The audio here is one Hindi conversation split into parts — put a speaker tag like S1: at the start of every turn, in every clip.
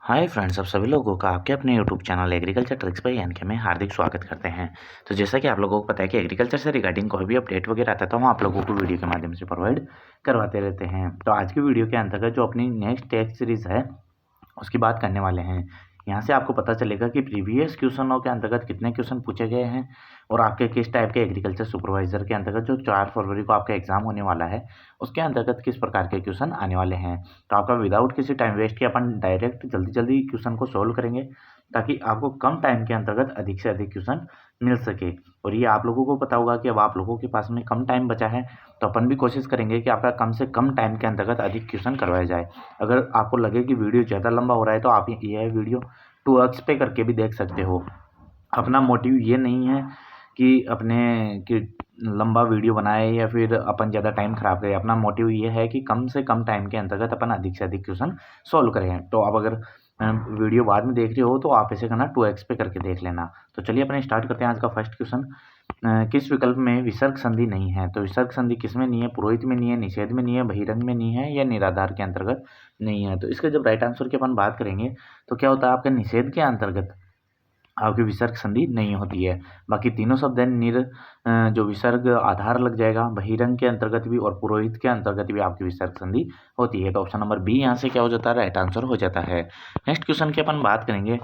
S1: हाय फ्रेंड्स, आप सभी लोगों का आपके अपने YouTube channel agriculture tricks by NK में हार्दिक स्वागत करते हैं। तो जैसा कि आप लोगों को पता है कि एग्रीकल्चर से रिगार्डिंग कोई भी अपडेट वगैरह आता है तो हम आप लोगों को वीडियो के माध्यम से प्रोवाइड करवाते रहते हैं। तो आज की वीडियो के अंतर्गत जो अपनी नेक्स्ट टेस्ट सीरीज़ है उसकी बात करने वाले हैं। यहाँ से आपको पता चलेगा कि प्रीवियस क्वेश्चनों के अंतर्गत कितने क्वेश्चन पूछे गए हैं और आपके किस टाइप के एग्रीकल्चर सुपरवाइजर के अंतर्गत जो 4 फरवरी को आपका एग्जाम होने वाला है उसके अंतर्गत किस प्रकार के क्वेश्चन आने वाले हैं। तो आपका विदाउट किसी टाइम वेस्ट के अपन डायरेक्ट जल्दी जल्दी क्वेश्चन को सोल्व करेंगे ताकि आपको कम टाइम के अंतर्गत अधिक से अधिक क्वेश्चन मिल सके। और ये आप लोगों को पता होगा कि अब आप लोगों के पास में कम टाइम बचा है तो अपन भी कोशिश करेंगे कि आपका कम से कम टाइम के अंतर्गत अधिक क्वेश्चन करवाया जाए। अगर आपको लगे कि वीडियो ज़्यादा लंबा हो रहा है तो आप यह वीडियो 2x पे करके भी देख सकते हो। अपना मोटिव ये नहीं है कि अपने कि लंबा वीडियो बनाए या फिर अपन ज़्यादा टाइम ख़राब करें। अपना मोटिव ये है कि कम से कम टाइम के अंतर्गत अपन अधिक से अधिक क्वेश्चन सॉल्व करें। तो अब अगर वीडियो बाद में देख रहे हो तो आप ऐसे करना 2x पे करके देख लेना। तो चलिए अपने स्टार्ट करते हैं आज का फर्स्ट क्वेश्चन। किस विकल्प में विसर्ग संधि नहीं है? तो विसर्ग संधि किस में नहीं है? पुरोहित में नहीं है, निषेध में नहीं है, बहिरंग में नहीं है या निराधार के अंतर्गत नहीं है। तो इसका जब राइट आंसर की अपन बात करेंगे तो क्या होता है, आपके निषेध के अंतर्गत आपकी विसर्ग संधि नहीं होती है। बाकी तीनों शब्द हैं जो विसर्ग आधार लग जाएगा, बहिरंग के अंतर्गत भी और पुरोहित के अंतर्गत भी आपकी विसर्ग संधि होती है। तो ऑप्शन नंबर बी यहाँ से क्या हो जाता है, राइट आंसर हो जाता है। नेक्स्ट क्वेश्चन की अपन बात करेंगे।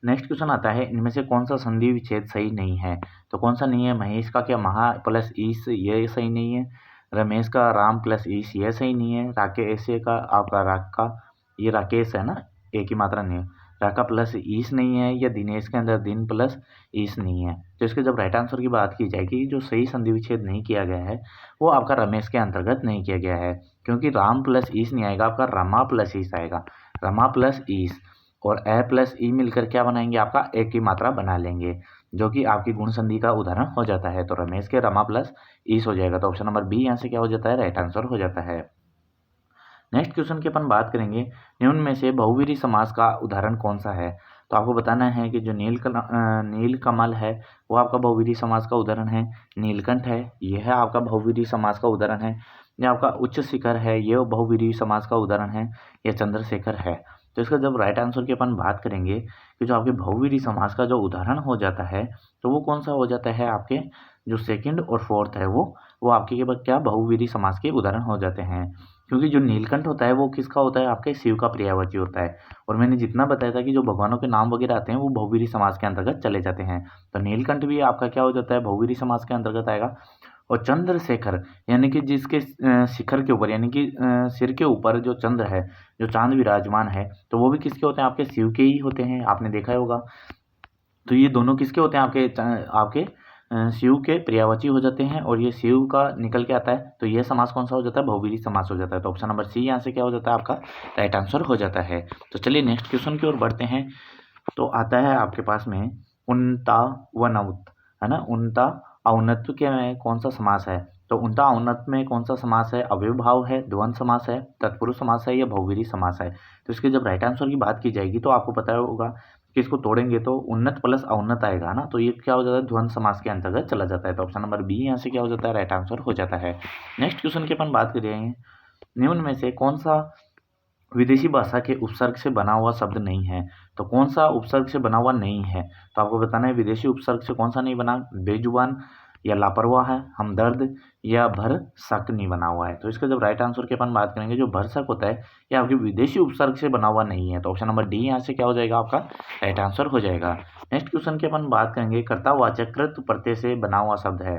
S1: नेक्स्ट क्वेश्चन आता है, इनमें से कौन सा संधि विच्छेद सही नहीं है? तो कौन सा नहीं है? महेश का क्या महा प्लस ईस ये सही नहीं है, रमेश का राम प्लस ईस ये सही नहीं है, राकेश का आपका राका ये राकेश है ना, एक ही मात्रा नहीं है, राका प्लस ईस नहीं है, या दिनेश के अंदर दिन प्लस ईस नहीं है। तो इसके जब राइट आंसर की बात की जाएगी, जो सही संधि विच्छेद नहीं किया गया है वो आपका रमेश के अंतर्गत नहीं किया गया है, क्योंकि राम प्लस ईस नहीं आएगा, आपका रमा प्लस ईस आएगा। रमा प्लस ईस और ए प्लस ई मिलकर क्या बनाएंगे, आपका एक की मात्रा बना लेंगे, जो कि आपकी गुण संधि का उदाहरण हो जाता है। तो रमेश के रमा प्लस ईस हो जाएगा। तो ऑप्शन नंबर बी यहाँ से क्या हो जाता है, राइट आंसर हो जाता है। नेक्स्ट क्वेश्चन की अपन बात करेंगे, निम्न में से बहुवीरी समास का उदाहरण कौन सा है? तो आपको बताना है कि जो नीलकमल है वो आपका बहुवीरी समास का उदाहरण है, नीलकंठ है यह आपका बहुवीरी समास का उदाहरण है, या आपका उच्च शिखर है ये बहुवीरी समास का उदाहरण है, या चंद्रशेखर है। तो इसका जब राइट आंसर की अपन बात करेंगे कि जो आपके बहुवीरी समास का जो उदाहरण हो जाता है तो वो कौन सा हो जाता है, आपके जो सेकंड और फोर्थ है वो आपके के बाद क्या बहुवीरी समास के उदाहरण हो जाते हैं। क्योंकि जो नीलकंठ होता है वो किसका होता है, आपके शिव का पर्यायवाची होता है। और मैंने जितना बताया था कि जो भगवानों के नाम वगैरह आते हैं वो बहुवीरी समास के अंतर्गत चले जाते हैं। तो नीलकंठ भी आपका क्या हो जाता है, बहुवीरी समास के अंतर्गत आएगा। और चंद्रशेखर यानी कि जिसके शिखर के ऊपर यानी कि सिर के ऊपर जो चंद्र है, जो चांद विराजमान है, तो वो भी किसके होते हैं, आपके शिव के ही होते हैं, आपने देखा होगा। तो ये दोनों किसके होते हैं, आपके शिव के पर्यायवाची हो जाते हैं, और ये शिव का निकल के आता है। तो ये समास कौन सा हो जाता है, बहुवीरी समास हो जाता है। तो ऑप्शन नंबर सी यहाँ से क्या हो जाता है, आपका राइट आंसर हो जाता है। तो चलिए नेक्स्ट क्वेश्चन की ओर बढ़ते हैं। तो आता है आपके पास में उनता व नवत, है ना। उनता औन्नत्य के में कौन सा समास है? तो उनता औन्नत्य में कौन सा समास है, अव्ययभाव है, द्वंद्व समास है, तत्पुरुष समास है, या बहुवीरी समास है। तो इसके जब राइट आंसर की बात की जाएगी तो आपको पता होगा कि इसको तोड़ेंगे तो उन्नत प्लस औन्नत आएगा ना, तो ये क्या हो जाता है, द्वंद्व समास के अंतर्गत चला जाता है। तो ऑप्शन नंबर बी यहाँ से क्या हो जाता है, राइट आंसर हो जाता है। नेक्स्ट क्वेश्चन की अपन बात करेंगे, निम्न में से कौन सा विदेशी भाषा के उपसर्ग से बना हुआ शब्द नहीं है? तो कौन सा उपसर्ग से बना हुआ नहीं है? तो आपको बताना है विदेशी उपसर्ग से कौन सा नहीं बना, बेजुबान या लापरवाह है, हमदर्द या भरसक नहीं बना हुआ है। तो इसका जब राइट आंसर की अपन बात करेंगे, जो भरसक होता है ये आपके विदेशी उपसर्ग से बना हुआ नहीं है। तो ऑप्शन नंबर डी यहाँ से क्या हो जाएगा, आपका राइट आंसर हो जाएगा। नेक्स्ट क्वेश्चन की अपन बात करेंगे, कर्तावाचक कृत प्रत्यय से बना हुआ शब्द है।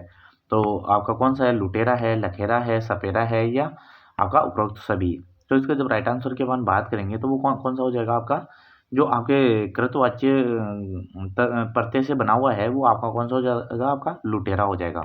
S1: तो आपका कौन सा है, लुटेरा है, लखेरा है, सपेरा है, या आपका उपरोक्त सभी। तो इसका जब राइट आंसर की अपन बात करेंगे तो वो कौन कौन सा हो जाएगा, आपका जो आपके कृतवाच्य प्रत्यय से बना हुआ है वो आपका कौन सा हो जाएगा, आपका लुटेरा हो जाएगा।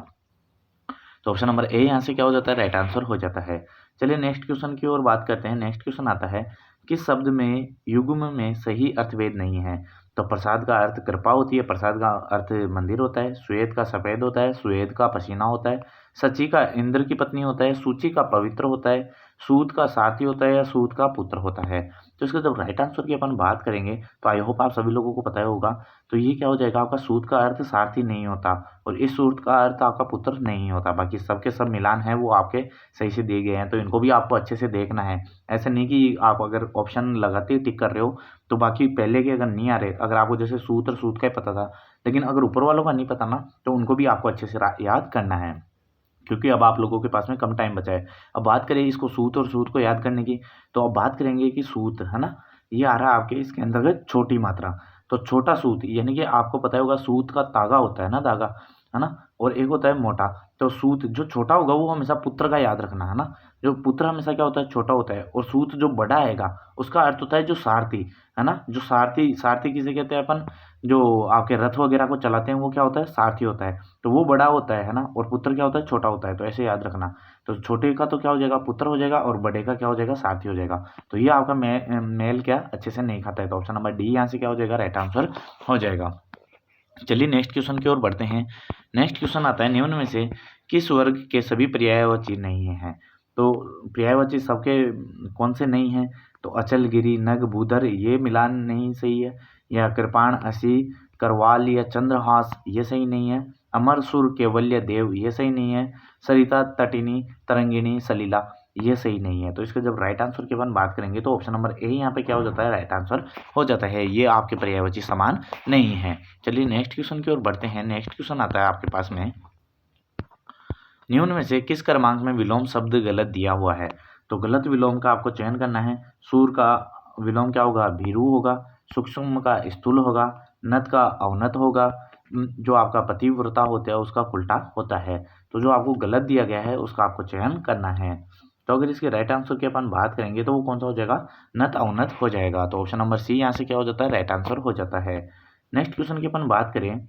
S1: तो ऑप्शन नंबर ए यहाँ से क्या हो जाता है, राइट आंसर हो जाता है। चलिए नेक्स्ट क्वेश्चन की ओर बात करते हैं। नेक्स्ट क्वेश्चन आता है, किस शब्द में युग्म में सही अर्थभेद नहीं है? तो प्रसाद का अर्थ कृपा होती है, प्रसाद का अर्थ मंदिर होता है, श्वेत का सफेद होता है, श्वेत का पसीना होता है, सची का इंद्र की पत्नी होता है, सूची का पवित्र होता है, सूत का साथी होता है या सूत का पुत्र होता है। तो इसका जब राइट आंसर की अपन बात करेंगे तो आई होप आप सभी लोगों को पता ही होगा। तो ये क्या हो जाएगा, आपका सूत का अर्थ सारथी नहीं होता और इस सूत का अर्थ आपका पुत्र नहीं होता। बाकी सबके सब मिलान है वो आपके सही से दिए गए हैं, तो इनको भी आपको अच्छे से देखना है। ऐसा नहीं कि आप अगर ऑप्शन लगाते ही टिक कर रहे हो तो बाकी पहले के अगर नहीं आ रहे, अगर आपको जैसे सूत और सूत का ही पता था लेकिन अगर ऊपर वालों का नहीं पता ना तो उनको भी आपको अच्छे से याद करना है, क्योंकि अब आप लोगों के पास में कम टाइम बचा है। अब बात करें इसको सूत और सूत को याद करने की, तो अब बात करेंगे कि सूत है ना, ये आ रहा है आपके इसके अंतर्गत छोटी मात्रा। तो छोटा सूत यानी कि आपको पता होगा सूत का तागा होता है ना, धागा है ना, और एक होता है मोटा। तो सूत जो छोटा होगा वो हमेशा पुत्र का याद रखना है ना, जो पुत्र हमेशा क्या होता है, छोटा होता है। और सूत जो बड़ा आएगा उसका अर्थ होता है जो सारथी है ना, जो सारथी, सारथी किसे कहते हैं अपन, जो आपके रथ वगैरह को चलाते हैं वो क्या होता है, सारथी होता है। तो वो बड़ा होता है ना, और पुत्र क्या होता है, छोटा होता है। तो ऐसे याद रखना। तो छोटे का तो क्या हो जाएगा, पुत्र हो जाएगा, और बड़े का क्या हो जाएगा, सारथी हो जाएगा। तो ये आपका मेल क्या अच्छे से नहीं खाता है। तो ऑप्शन नंबर डी यहाँ से क्या हो जाएगा, राइट आंसर हो जाएगा। चलिए नेक्स्ट क्वेश्चन की ओर बढ़ते हैं। नेक्स्ट क्वेश्चन आता है, निम्न में से किस वर्ग के सभी पर्यायवाची नहीं हैं। तो पर्यायवाची सबके कौन से नहीं हैं, तो अचल, गिरी, नग, भूधर, ये मिलान नहीं सही है। या कृपाण, असी, करवाल या चंद्रहास, ये सही नहीं है। अमर, सुर, केवल्य, देव, ये सही नहीं है। सरिता, तटिनी, तरंगिणी, सलीला, ये सही नहीं है। तो इसका जब राइट आंसर की अपन बात करेंगे तो ऑप्शन नंबर ए यहाँ पे क्या हो जाता है, राइट आंसर हो जाता है। ये आपके पर्यायवाची समान नहीं है। चलिए नेक्स्ट क्वेश्चन की ओर बढ़ते हैं। नेक्स्ट क्वेश्चन आता है आपके पास में, निम्न में से किस क्रमांक में विलोम शब्द गलत दिया हुआ है। तो गलत विलोम का आपको चयन करना है। सूर का विलोम क्या होगा, भीरू होगा। सूक्ष्म का स्थूल होगा। नत का अवनत होगा। जो आपका पतिव्रता होता है उसका उल्टा होता है। तो जो आपको गलत दिया गया है उसका आपको चयन करना है। तो अगर इसके राइट आंसर की अपन बात करेंगे तो वो कौन सा हो जाएगा, नत अवनत हो जाएगा। तो ऑप्शन नंबर सी यहाँ से क्या हो जाता है, राइट आंसर हो जाता है। नेक्स्ट क्वेश्चन की अपन बात करें,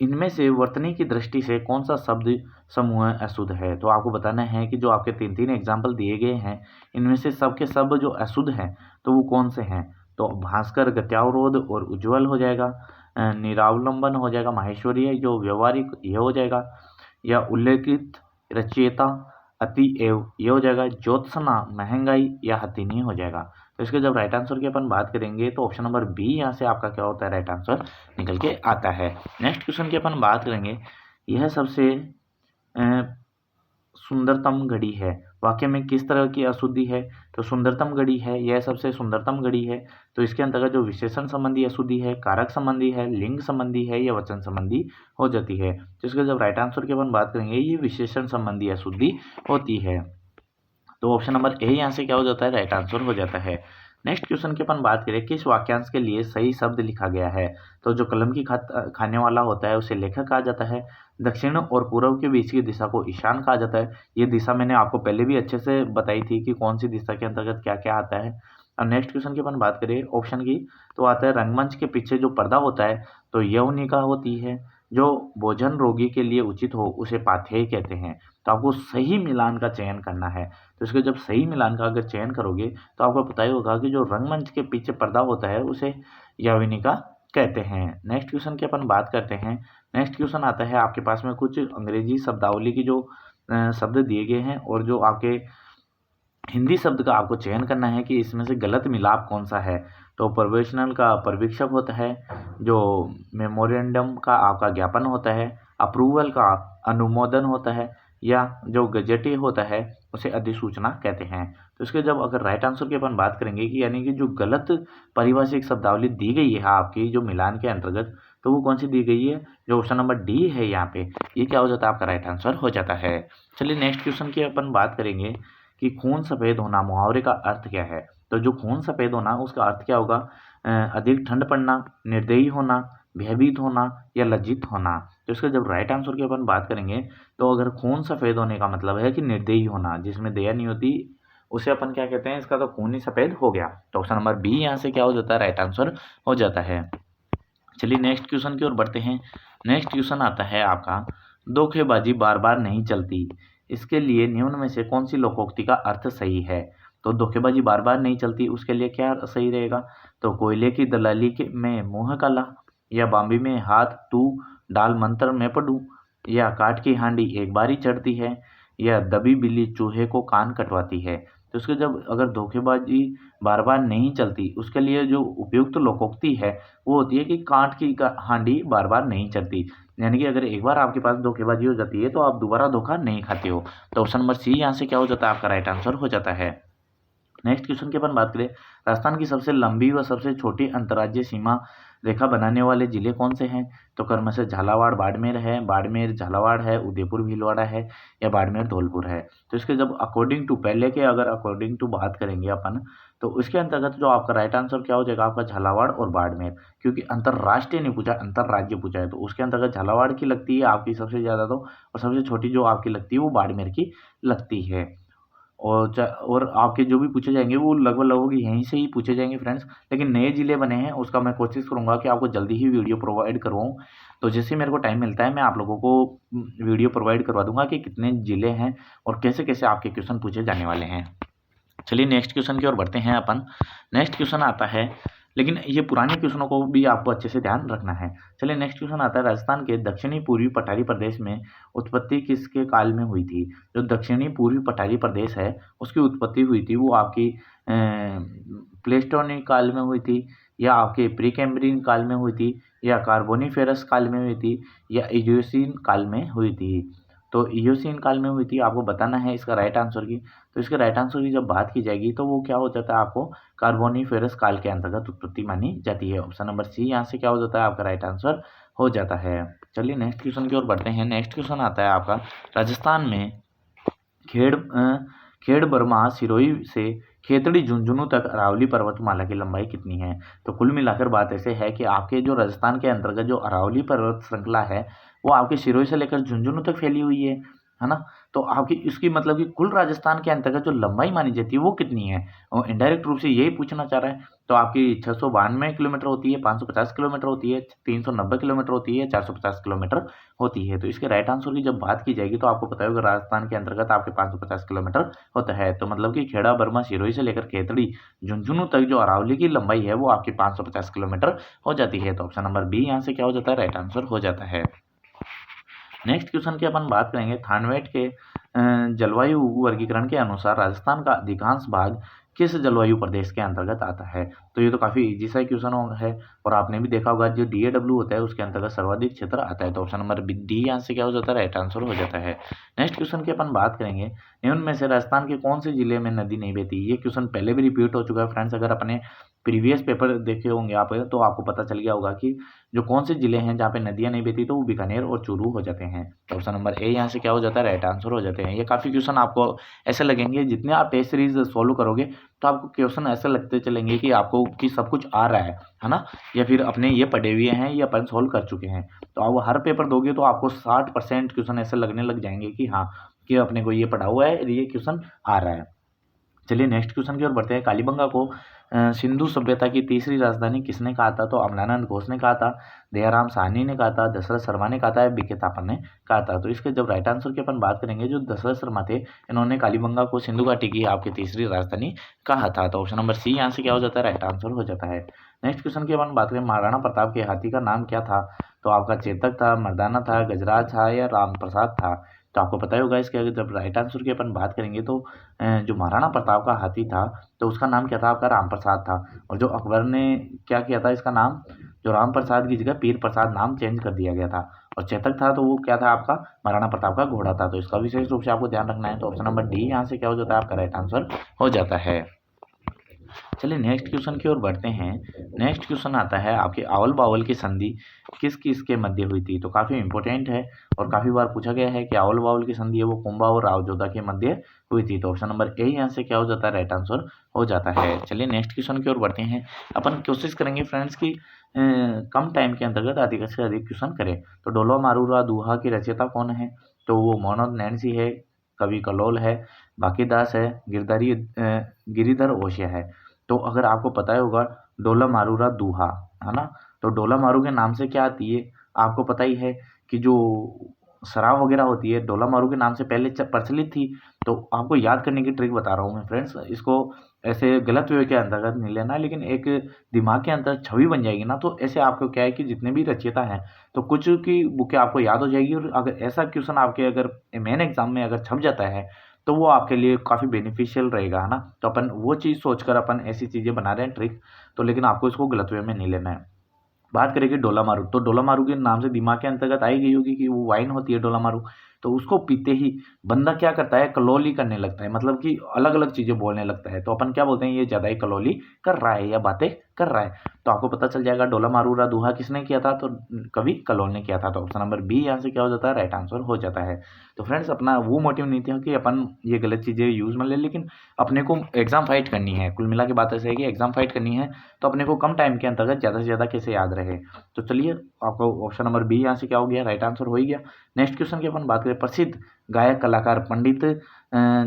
S1: इनमें से वर्तनी की दृष्टि से कौन सा शब्द समूह अशुद्ध है। तो आपको बताना है कि जो आपके तीन तीन एग्जाम्पल दिए गए हैं इनमें से सब के सब जो अशुद्ध हैं तो वो कौन से हैं। तो भास्कर, गत्यावरोध और उज्ज्वल हो जाएगा। निरावलंबन हो जाएगा, माहेश्वरी जो व्यवहारिक ये हो जाएगा। या उल्लेखित, रचयिता, अति एव ये हो जाएगा। ज्योत्सना, महंगाई या हथिनी हो जाएगा। तो इसके जब राइट आंसर की अपन बात करेंगे तो ऑप्शन नंबर बी यहाँ से आपका क्या होता है, राइट आंसर निकल के आता है। नेक्स्ट क्वेश्चन की अपन बात करेंगे, यह सबसे सुंदरतम घड़ी है, वाक्य में किस तरह की अशुद्धि है। तो सुंदरतम घड़ी है, यह सबसे सुंदरतम घड़ी है। तो इसके अंतर्गत जो विशेषण संबंधी अशुद्धि है, कारक संबंधी है, लिंग संबंधी है या वचन संबंधी हो जाती है। तो इसका जब राइट आंसर की अपन बात करेंगे ये विशेषण संबंधी अशुद्धि होती है। तो ऑप्शन नंबर ए यहाँ से क्या हो जाता है, राइट आंसर हो जाता है। नेक्स्ट क्वेश्चन की अपन बात करें, किस वाक्यांश के लिए सही शब्द लिखा गया है। तो जो कलम की खाने वाला होता है उसे लेखक कहा जाता है। दक्षिण और पूर्व के बीच की दिशा को ईशान कहा जाता है। ये दिशा मैंने आपको पहले भी अच्छे से बताई थी कि कौन सी दिशा के अंतर्गत क्या क्या आता है। और नेक्स्ट क्वेश्चन की अपन बात करें ऑप्शन की, तो आता है रंगमंच के पीछे जो पर्दा होता है तो यौनिका होती है। जो भोजन रोगी के लिए उचित हो उसे पाथेय कहते हैं। तो आपको सही मिलान का चयन करना है। तो इसके जब सही मिलान का अगर चयन करोगे तो आपको पता ही होगा कि जो रंगमंच के पीछे पर्दा होता है उसे यवनिका कहते हैं। नेक्स्ट क्वेश्चन की अपन बात करते हैं। नेक्स्ट क्वेश्चन आता है आपके पास में कुछ अंग्रेजी शब्दावली की जो शब्द दिए गए हैं और जो आपके हिंदी शब्द का आपको चयन करना है कि इसमें से गलत मिलाप कौन सा है। तो प्रोविजनल का पर्यवेक्षक होता है। जो मेमोरेंडम का आपका ज्ञापन होता है। अप्रूवल का अनुमोदन होता है। या जो गजेटी होता है उसे अधिसूचना कहते हैं। तो इसके जब अगर राइट आंसर की अपन बात करेंगे कि यानी कि जो गलत पारिभाषिक शब्दावली दी गई है आपकी जो मिलान के अंतर्गत, तो वो कौन सी दी गई है, जो ऑप्शन नंबर डी है यहाँ पे, ये क्या हो जाता है, आपका राइट आंसर हो जाता है। चलिए नेक्स्ट क्वेश्चन की अपन बात करेंगे कि खून सफ़ेद होना मुहावरे का अर्थ क्या है। तो जो खून सफ़ेद होना उसका अर्थ क्या होगा, अधिक ठंड पड़ना, निर्दयी होना, भयभीत होना या लज्जित होना। तो इसका जब राइट आंसर की अपन बात करेंगे तो अगर खून सफ़ेद होने का मतलब है कि निर्दयी होना, जिसमें दया नहीं होती, उसे अपन क्या कहते हैं, इसका तो खून ही सफ़ेद हो गया। तो ऑप्शन नंबर बी यहाँ से क्या हो जाता है, राइट आंसर हो जाता है। चलिए नेक्स्ट क्वेश्चन की ओर बढ़ते हैं। नेक्स्ट क्वेश्चन आता है आपका, धोखेबाजी बार बार नहीं चलती, इसके लिए निम्न में से कौन सी लोकोक्ति का अर्थ सही है। तो धोखेबाजी बार बार नहीं चलती उसके लिए क्या सही रहेगा। तो कोयले की दलाली में मुँह काला, या बाम्बी में हाथ तू डाल मंत्र में पढ़ूं, या काठ की हांडी एक बार ही चढ़ती है, या दबी बिल्ली चूहे को कान कटवाती है। तो इसके जब अगर धोखेबाजी बार बार नहीं चलती, उसके लिए जो उपयुक्त लोकोक्ति है वो होती है कि कांट की हांडी बार बार नहीं चलती। यानी कि अगर एक बार आपके पास धोखेबाजी हो जाती है तो आप दोबारा धोखा नहीं खाते हो। तो ऑप्शन नंबर सी यहाँ से क्या हो जाता है, आपका राइट आंसर हो जाता है। नेक्स्ट क्वेश्चन की अपन बात करें, राजस्थान की सबसे लंबी व सबसे छोटी अंतर्राज्यीय सीमा रेखा बनाने वाले जिले कौन से हैं? तो कर्म से झालावाड़ बाड़मेर है, बाड़मेर झालावाड़ है, उदयपुर भीलवाड़ा है या बाड़मेर धौलपुर है। तो इसके जब अकॉर्डिंग टू पहले के अगर अकॉर्डिंग टू बात करेंगे अपन, तो उसके अंतर्गत जो आपका राइट आंसर क्या हो जाएगा, आपका झालावाड़ और बाड़मेर। क्योंकि अंतर्राष्ट्रीय नहीं पूछा, अंतर्राज्य पूछा है, तो उसके अंतर्गत झालावाड़ की लगती है आपकी सबसे ज़्यादा, तो और सबसे छोटी जो आपकी लगती है वो बाड़मेर की लगती है। और आपके जो भी पूछे जाएंगे वो लगभग यहीं से ही पूछे जाएंगे फ्रेंड्स। लेकिन नए ज़िले बने हैं उसका मैं कोशिश करूंगा कि आपको जल्दी ही वीडियो प्रोवाइड करवाऊँ। तो जैसे मेरे को टाइम मिलता है मैं आप लोगों को वीडियो प्रोवाइड करवा दूंगा कि कितने ज़िले हैं और कैसे कैसे आपके क्वेश्चन पूछे जाने वाले हैं। चलिए नेक्स्ट क्वेश्चन की ओर बढ़ते हैं अपन। नेक्स्ट क्वेश्चन आता है, लेकिन ये पुराने क्वेश्चनों को भी आपको अच्छे से ध्यान रखना है। चलिए नेक्स्ट क्वेश्चन आता है, राजस्थान के दक्षिणी पूर्वी पठारी प्रदेश में उत्पत्ति किसके काल में हुई थी? जो दक्षिणी पूर्वी पठारी प्रदेश है उसकी उत्पत्ति हुई थी वो आपकी प्लेस्टोनिक काल में हुई थी, या आपके प्री कैम्ब्रियन काल में हुई थी, या कार्बोनिफेरस काल में हुई थी, या इयोसीन काल में हुई थी। तो इयोसीन काल में हुई थी आपको बताना है इसका राइट आंसर की। तो इसके राइट आंसर की जब बात की जाएगी तो वो क्या हो जाता है, आपको कार्बोनिफेरस काल के अंतर्गत उत्पत्ति मानी जाती है। ऑप्शन नंबर सी यहाँ से क्या हो जाता है, आपका राइट आंसर हो जाता है। चलिए नेक्स्ट क्वेश्चन की ओर बढ़ते हैं। नेक्स्ट क्वेश्चन आता है आपका, राजस्थान में खेड़ बर्मा सिरोही से खेतड़ी झुंझुनू तक अरावली पर्वतमाला की लंबाई कितनी है? तो कुल मिलाकर बात ऐसे है कि आपके जो राजस्थान के अंतर्गत जो अरावली पर्वत श्रृंखला है वो आपके सिरोही से लेकर झुंझुनू तक फैली हुई है ना। तो आपकी इसकी मतलब कि कुल राजस्थान के अंतर्गत जो लंबाई मानी जाती है वो कितनी है, और इनडायरेक्ट रूप से यही पूछना चाह रहा है। तो आपकी 692 किलोमीटर होती है, 550 किलोमीटर होती है, 390 किलोमीटर होती है, 450 किलोमीटर होती है। तो इसके राइट आंसर की जब बात की जाएगी तो आपको पता होगा राजस्थान के अंतर्गत आपके 550 किलोमीटर होता है। तो मतलब कि खेड़ा बर्मा सिरोही से लेकर खेतड़ी झुंझुनू तक जो अरावली की लंबाई है वो आपकी 550 किलोमीटर हो जाती है। तो ऑप्शन नंबर बी यहाँ से क्या हो जाता है, राइट आंसर हो जाता है। नेक्स्ट क्वेश्चन की अपन बात करेंगे, थानवेट के जलवायु वर्गीकरण के अनुसार राजस्थान का अधिकांश भाग किस जलवायु प्रदेश के अंतर्गत आता है? तो ये तो काफ़ी इजी सा क्वेश्चन है और आपने भी देखा होगा जो DAW होता है उसके अंतर्गत सर्वाधिक क्षेत्र आता है। तो ऑप्शन नंबर डी यहाँ से क्या हो जाता है, राइट आंसर हो जाता है। नेक्स्ट क्वेश्चन की अपन बात करेंगे, निम्न में से राजस्थान के कौन से जिले में नदी नहीं बहती? ये क्वेश्चन पहले भी रिपीट हो चुका है फ्रेंड्स, अगर अपने प्रीवियस पेपर देखे होंगे आप तो आपको पता चल गया होगा कि जो कौन से जिले हैं जहाँ पे नदियाँ नहीं बहती तो वो बीकानेर और चूरू हो जाते हैं। तो ऑप्शन नंबर ए यहाँ से क्या हो जाता है, राइट आंसर हो जाते हैं। ये काफ़ी क्वेश्चन आपको ऐसे लगेंगे, जितने आप टेस्ट सीरीज सॉल्व करोगे तो आपको क्वेश्चन ऐसे लगते चलेंगे कि आपको कि सब कुछ आ रहा है ना, या फिर अपने ये पढ़े हुए हैं ये अपन सॉल्व कर चुके हैं। तो आप हर पेपर दोगे तो आपको 60% क्वेश्चन ऐसे लगने लग जाएंगे कि हाँ कि अपने को ये पढ़ा हुआ है, ये क्वेश्चन आ रहा है। चलिए नेक्स्ट क्वेश्चन की ओर बढ़ते हैं। कालीबंगा को सिंधु सभ्यता की तीसरी राजधानी किसने कहा था? तो अमलानंद घोष ने कहा था, दयाराम साहनी ने कहा था, दशरथ शर्मा ने कहा था, बीके थापा ने कहा था। तो इसके जब राइट आंसर की अपन बात करेंगे, जो दशरथ शर्मा थे इन्होंने कालीबंगा को सिंधु घाटी की आपकी तीसरी राजधानी कहा था। तो ऑप्शन नंबर सी यहाँ से क्या हो जाता है, राइट आंसर हो जाता है। नेक्स्ट क्वेश्चन की अपन बात करें, महाराणा प्रताप के हाथी का नाम क्या था? तो आपका चेतक था, मर्दाना था, गजराज था या राम प्रसाद था? तो आपको पता ही होगा इसके अगर जब राइट आंसर की अपन बात करेंगे तो जो महाराणा प्रताप का हाथी था तो उसका नाम क्या था, आपका राम प्रसाद था। और जो अकबर ने क्या किया था, इसका नाम जो राम प्रसाद की जगह पीर प्रसाद नाम चेंज कर दिया गया था। और चेतक था तो वो क्या था, आपका महाराणा प्रताप का घोड़ा था। तो इसका विशेष रूप से आपको ध्यान रखना है। तो ऑप्शन नंबर डी यहाँ से क्या हो जाता है, आपका राइट आंसर हो जाता है। चलिए नेक्स्ट क्वेश्चन की ओर बढ़ते हैं। नेक्स्ट क्वेश्चन आता है आपके आवल बावल की संधि किस किस के मध्य हुई थी? तो काफ़ी इंपॉर्टेंट है और काफ़ी बार पूछा गया है कि आवल बावल की संधि है वो कुंभा और रावजोधा के मध्य हुई थी। तो ऑप्शन नंबर ए यहाँ से क्या हो जाता है, राइट आंसर हो जाता है। चलिए नेक्स्ट क्वेश्चन की ओर बढ़ते हैं। अपन कोशिश करेंगे फ्रेंड्स की कम टाइम के अंतर्गत अधिक से अधिक क्वेश्चन करें। तो डोलो मारूरा दूहा की रचयिता कौन है? तो वो मोहम्मद नैन्सी है, कवि कलोल है, बाकीदास है, गिरिधर ओशिया है। तो अगर आपको पता होगा डोला मारूरा दूहा है ना, तो डोला मारू के नाम से क्या आती है आपको पता ही है कि जो शराब वगैरह होती है डोलामारू के नाम से पहले प्रचलित थी। तो आपको याद करने की ट्रिक बता रहा हूँ मैं फ्रेंड्स, इसको ऐसे गलत वे के अंतर्गत नहीं लेना, लेकिन एक दिमाग के अंदर छवि बन जाएगी ना, तो ऐसे आपको क्या है कि जितने भी रचयिता हैं तो कुछ की बुकें आपको याद हो जाएगी। और अगर ऐसा क्वेश्चन आपके अगर मेन एग्जाम में अगर छप जाता है तो वो आपके लिए काफ़ी बेनिफिशियल रहेगा, है ना। तो अपन वो चीज़ सोचकर अपन ऐसी चीज़ें बना रहे हैं ट्रिक, तो लेकिन आपको इसको गलत वे में नहीं लेना है। बात करेंगे डोलामारू, तो डोलामारू के नाम से दिमाग के अंतर्गत आई गई होगी कि वो वाइन होती है डोलामारू। तो उसको पीते ही बंदा क्या करता है, कलोली करने लगता है, मतलब कि अलग अलग चीज़ें बोलने लगता है। तो अपन क्या बोलते हैं, ये ज़्यादा ही कलोली कर रहा है या बातें कर रहा है। तो आपको पता चल जाएगा डोलामारू रा दुहा किसने किया था, तो कवि कलोल ने किया था। तो ऑप्शन नंबर बी यहाँ से क्या हो जाता है, राइट आंसर हो जाता है। तो फ्रेंड्स अपना वो मोटिव नहीं था कि अपन ये गलत चीज़ें यूज़ में ले, लेकिन अपने को एग्जाम फाइट करनी है। कुल मिला के बात ऐसे है कि एग्जाम फाइट करनी है, तो अपने को कम टाइम के अंतर्गत ज़्यादा से ज़्यादा कैसे याद रहे। तो चलिए आपका ऑप्शन नंबर बी यहाँ से क्या हो गया, राइट आंसर हो ही गया। नेक्स्ट क्वेश्चन की अपन बात करें, प्रसिद्ध गायक कलाकार पंडित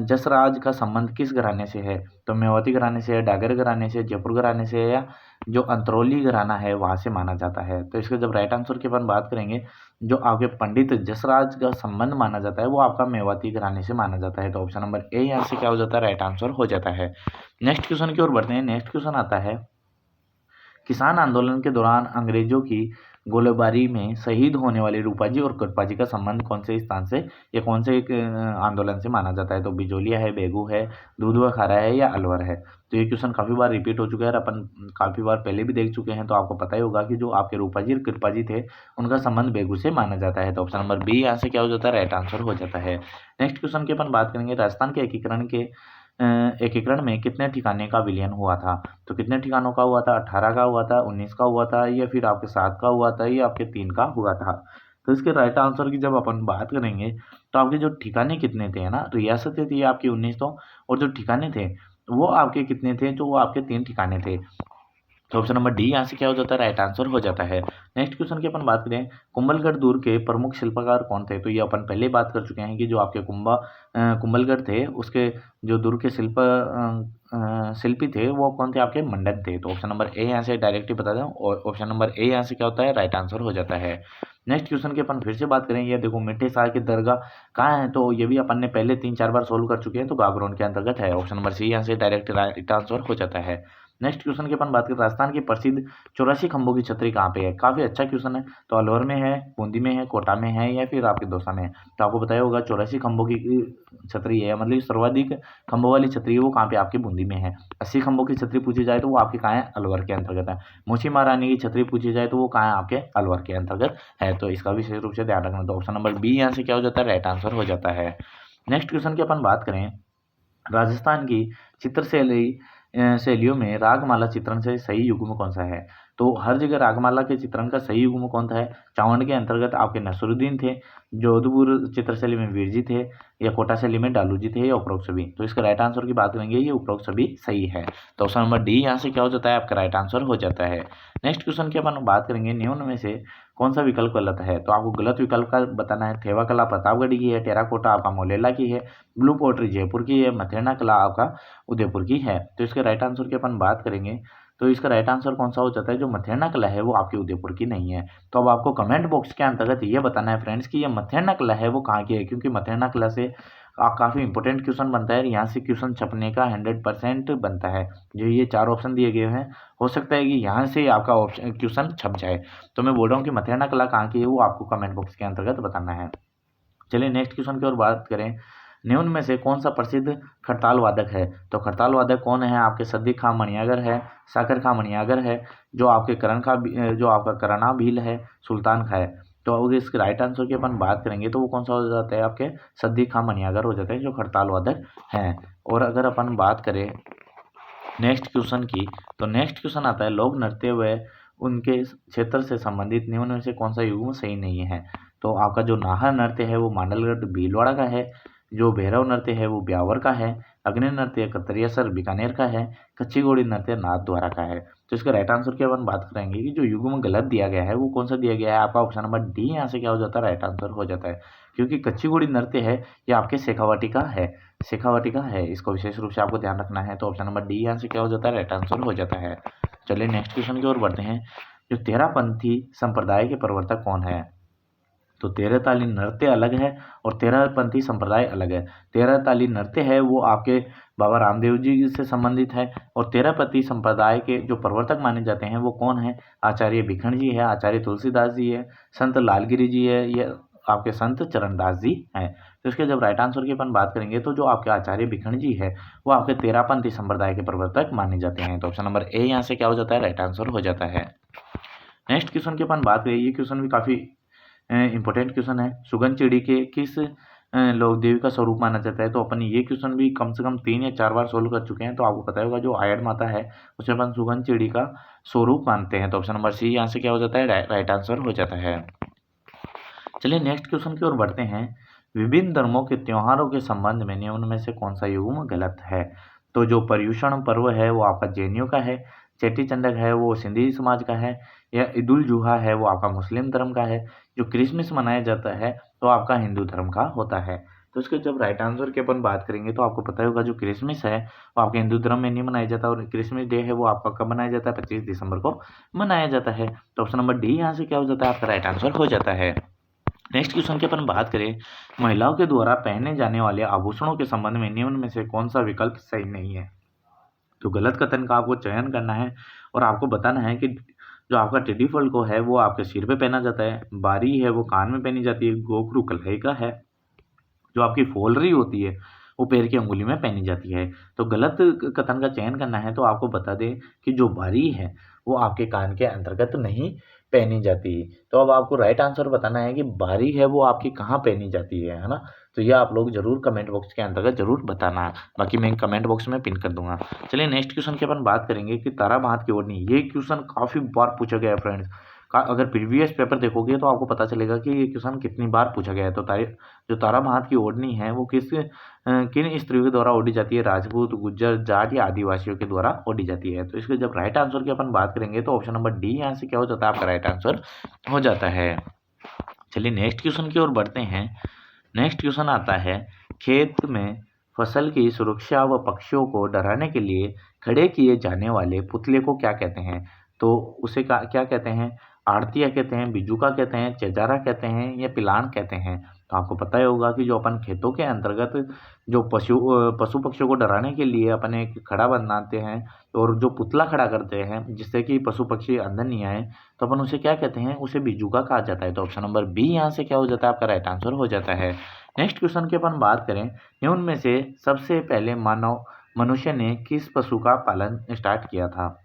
S1: जसराज का संबंध किस घराने से है। तो मेवाती घराने से है, डागर घराने से, जयपुर घराने से है, या जो अंतरौली घराना है वहाँ से माना जाता है। तो इसके जब राइट आंसर की अपन बात करेंगे, जो आपके पंडित जसराज का संबंध माना जाता है वो आपका मेवाती घराने से माना जाता है। तो ऑप्शन नंबर ए यहाँ से क्या हो जाता है, राइट आंसर हो जाता है। नेक्स्ट क्वेश्चन की ओर बढ़ते हैं। नेक्स्ट क्वेश्चन आता है, किसान आंदोलन के दौरान अंग्रेजों की गोलीबारी में शहीद होने वाले रूपाजी और कृपाजी का संबंध कौन से स्थान से या कौन से एक आंदोलन से माना जाता है। तो बिजोलिया है, बेगू है, दूधवा खारा है, या अलवर है। तो ये क्वेश्चन काफ़ी बार रिपीट हो चुका है और अपन काफ़ी बार पहले भी देख चुके हैं। तो आपको पता ही होगा कि जो आपके रूपाजी और कृपाजी थे उनका संबंध बेगू से माना जाता है। तो ऑप्शन नंबर बी यहाँ से क्या हो जाता है, राइट आंसर हो जाता है। नेक्स्ट क्वेश्चन की अपन बात करेंगे, राजस्थान के एकीकरण में कितने ठिकाने का विलयन हुआ था। तो कितने ठिकानों का हुआ था, 18 का हुआ था, 19 का हुआ था, या फिर आपके 7 का हुआ था, या आपके 3 का हुआ था। तो इसके राइट आंसर की जब अपन बात करेंगे, तो आपके जो ठिकाने कितने थे, है ना, रियासतें थी आपकी 19 तो, और जो ठिकाने थे वो आपके कितने थे, तो वो आपके 3 ठिकाने थे। तो ऑप्शन नंबर डी यहाँ से क्या हो जाता है, राइट आंसर हो जाता है। नेक्स्ट क्वेश्चन की अपन बात करें, कुंभलगढ़ दुर्ग के प्रमुख शिल्पकार कौन थे। तो ये अपन पहले ही बात कर चुके हैं कि जो आपके कुंभलगढ़ थे उसके जो दुर्ग के शिल्पी थे वो कौन थे, आपके मंडन थे। तो ऑप्शन नंबर ए यहाँ से डायरेक्टली बता दें, और ऑप्शन नंबर ए यहाँ से क्या होता है, राइट आंसर हो जाता है। नेक्स्ट क्वेश्चन की अपन फिर से बात करें, ये देखो मिठे शाह की दरगाह कहाँ है। तो ये भी अपन ने पहले 3-4 बार सोल्व कर चुके हैं, तो गागरोन के अंतर्गत है। ऑप्शन नंबर सी यहाँ से डायरेक्ट राइट आंसर हो जाता है। नेक्स्ट क्वेश्चन की अपन बात करें, राजस्थान की प्रसिद्ध 84 खंभों की छतरी कहाँ पे है। काफ़ी अच्छा क्वेश्चन है। तो अलवर में है, बूंदी में है, कोटा में है, या फिर आपके दौसा में है। तो आपको बताया होगा 84 खंभों की छतरी है, मतलब सर्वाधिक खंभों वाली छतरी है वो कहाँ पे, आपकी बूंदी में है। 80 खंभों की छतरी पूछी जाए तो वो आपके कहाँ है, अलवर के अंतर्गत है। मोची महारानी की छतरी पूछी जाए तो वो कहाँ है, आपके अलवर के अंतर्गत है। तो इसका विशेष रूप से ध्यान रखना। तो ऑप्शन नंबर बी यहाँ से क्या हो जाता है, राइट आंसर हो जाता है। नेक्स्ट क्वेश्चन की अपन बात करें, राजस्थान की शैलियों में रागमाला चित्रण से सही युग्म कौन सा है। तो हर जगह रागमाला के चित्रण का सही युग्म कौन सा है। चावंड के अंतर्गत आपके नसरुद्दीन थे, जोधपुर चित्रशैली में वीर जी थे, या कोटा शैली में डालू जी थे, या उपरोक्त सभी। तो इसका राइट आंसर की बात करेंगे, ये उपरोक्त सभी सही है। तो ऑप्शन नंबर डी यहाँ से क्या हो जाता है, आपका राइट आंसर हो जाता है। नेक्स्ट क्वेश्चन की अपन बात करेंगे, निम्न में से कौन सा विकल्प गलत है। तो आपको गलत विकल्प का बताना है। थेवा कला प्रतापगढ़ की है, टेराकोटा आपका मोलेला की है, ब्लू पोट्री जयपुर की है, मथेरना कला आपका उदयपुर की है। तो इसके राइट आंसर की अपन बात करेंगे, तो इसका राइट आंसर कौन सा हो जाता है, जो मथेरना कला है वो आपकी उदयपुर की नहीं है। तो अब आपको कमेंट बॉक्स के अंतर्गत ये बताना है फ्रेंड्स कि ये मथेरना कला है वो कहाँ की है, क्योंकि मथेरना कला से काफ़ी इंपॉर्टेंट क्वेश्चन बनता है। यहाँ से क्वेश्चन छपने का 100% बनता है। जो ये 4 ऑप्शन दिए गए हैं, हो सकता है कि यहाँ से आपका ऑप्शन क्वेश्चन छप जाए। तो मैं बोल रहा हूँ कि मथेरना कला कहाँ की है वो आपको कमेंट बॉक्स के अंतर्गत बताना है। चलिए नेक्स्ट क्वेश्चन की ओर बात करें, निम्न में से कौन सा प्रसिद्ध खड़ताल वादक है। तो खड़ताल वादक कौन है, आपके सद्दीक खां मणियागर है, साकर खां मणियागर है, जो आपके जो आपका करना भील है, सुल्तान खां है। तो अगर इसके राइट आंसर की अपन बात करेंगे तो वो कौन सा हो जाता है, आपके सद्दीक खां मणियागर हो जाते हैं, जो खड़ताल वादक हैं। और अगर अपन बात करें नेक्स्ट क्वेश्चन की, तो नेक्स्ट क्वेश्चन आता है, लोक नृत्य व उनके क्षेत्र से संबंधित निम्न में से कौन सा युग्म सही नहीं है। तो आपका जो नाहर नृत्य है वो मांडलगढ़ भीलवाड़ा का है, जो भैरव नृत्य है वो ब्यावर का है, अग्नि नृत्य कतरियासर बीकानेर का है, कच्ची घोड़ी नृत्य नाथद्वारा का है। तो इसका राइट आंसर की अपन बात करेंगे कि जो युग्म गलत दिया गया है वो कौन सा दिया गया है, आपका ऑप्शन नंबर डी यहाँ से क्या हो जाता है, राइट आंसर हो जाता है। क्योंकि कच्ची घोड़ी नृत्य है ये आपके शेखावाटी का है, शेखावाटी का है, इसको विशेष रूप से आपको ध्यान रखना है। तो ऑप्शन नंबर डी यहाँ से क्या हो जाता है, राइट आंसर हो जाता है। चलिए नेक्स्ट क्वेश्चन की ओर बढ़ते हैं, जो तेरापंथी संप्रदाय के प्रवर्तक कौन है। तो 13 ताली नृत्य अलग है और 13पंथी संप्रदाय अलग है। 13 ताली नृत्य है वो आपके बाबा रामदेव जी से संबंधित है और 13पंथी संप्रदाय के जो प्रवर्तक माने जाते हैं वो कौन है? आचार्य भिखण जी है, आचार्य तुलसीदास जी है, संत लालगिरी जी है, ये आपके संत चरणदास जी हैं। तो इसके जब राइट आंसर की अपन बात करेंगे तो जो आपके आचार्य भिखण जी है वो आपके 13पंथी संप्रदाय के प्रवर्तक माने जाते हैं। तो ऑप्शन नंबर ए यहाँ से क्या हो जाता है? राइट आंसर हो जाता है। नेक्स्ट क्वेश्चन की अपन बात करें, ये क्वेश्चन भी काफ़ी इंपॉर्टेंट क्वेश्चन है। सुगंध चिड़ी के किस लोक देवी का स्वरूप माना जाता है? तो अपन ये क्वेश्चन भी कम से कम 3 या 4 बार सोल्व कर चुके हैं, तो आपको पता होगा जो आयड माता है उसे अपन सुगंध चिड़ी का स्वरूप मानते हैं। तो ऑप्शन नंबर सी यहाँ से क्या हो जाता है? राइट आंसर हो जाता है। चलिए नेक्स्ट क्वेश्चन की ओर बढ़ते हैं। विभिन्न धर्मों के त्योहारों के संबंध में निम्न में से कौन सा युग्म गलत है? तो जो पर्युषण पर्व है वो आपका जैनियों का है, चेटी चंडक है वो सिंधी समाज का है, या ईद उल जुहा है वो आपका मुस्लिम धर्म का है, जो क्रिसमस मनाया जाता है तो आपका हिंदू धर्म का होता है। तो इसके जब राइट आंसर की अपन बात करेंगे तो आपको पता होगा जो क्रिसमस है वो आपके हिंदू धर्म में नहीं मनाया जाता, और क्रिसमस डे है वो आपका कब मनाया जाता है? 25 दिसंबर को मनाया जाता है। तो ऑप्शन नंबर डी यहाँ से क्या हो जाता है? आपका राइट आंसर हो जाता है। नेक्स्ट क्वेश्चन की अपन बात करें, महिलाओं के द्वारा पहने जाने वाले आभूषणों के संबंध में निम्न में से कौन सा विकल्प सही नहीं है? तो गलत कथन का आपको चयन करना है और आपको बताना है कि जो आपका टिड्डी फल को है वो आपके सिर पे पहना जाता है, बारी है वो कान में पहनी जाती है, गोखरू कलाई का है, जो आपकी फोलरी होती है वो पैर की अंगुली में पहनी जाती है। तो गलत कथन का चयन करना है तो आपको बता दें कि जो बारी है वो आपके कान के अंतर्गत नहीं पहनी जाती। तो अब आपको राइट आंसर बताना है कि बारी है वो आपकी कहाँ पहनी जाती है ना? तो ये आप लोग जरूर कमेंट बॉक्स के अंतर्गत जरूर बताना, बाकी मैं कमेंट बॉक्स में पिन कर दूंगा। चलिए नेक्स्ट क्वेश्चन की अपन बात करेंगे कि तारा भात की ओढ़नी। ये क्वेश्चन काफ़ी बार पूछा गया है फ्रेंड्स। अगर प्रीवियस पेपर देखोगे तो आपको पता चलेगा कि ये क्वेश्चन कितनी बार पूछा गया है। तो जो तारा भात की ओढ़नी है वो किन स्त्रियों के द्वारा ओढ़ी जाती है? राजपूत, गुज्जर, जाट या आदिवासियों के द्वारा ओढ़ी जाती है। तो इसके जब राइट आंसर की अपन बात करेंगे तो ऑप्शन नंबर डी यहाँ से क्या हो जाता है? आपका राइट आंसर हो जाता है। चलिए नेक्स्ट क्वेश्चन की ओर बढ़ते हैं। नेक्स्ट क्वेश्चन आता है, खेत में फसल की सुरक्षा व पक्षियों को डराने के लिए खड़े किए जाने वाले पुतले को क्या कहते हैं? तो उसे क्या कहते हैं? आड़तिया कहते हैं, बिजुका कहते हैं, चेजारा कहते हैं या पिलान कहते हैं? तो आपको पता ही होगा कि जो अपन खेतों के अंतर्गत जो पशु पक्षियों को डराने के लिए अपन एक खड़ा बनाते हैं और जो पुतला खड़ा करते हैं जिससे कि पशु पक्षी अंदर नहीं आए, तो अपन उसे क्या कहते हैं? उसे बिजुका कहा जाता है। तो ऑप्शन नंबर बी यहाँ से क्या हो जाता है? आपका राइट आंसर हो जाता है। नेक्स्ट क्वेश्चन की अपन बात करें, निम्न में से सबसे पहले मनुष्य ने किस पशु का पालन स्टार्ट किया था?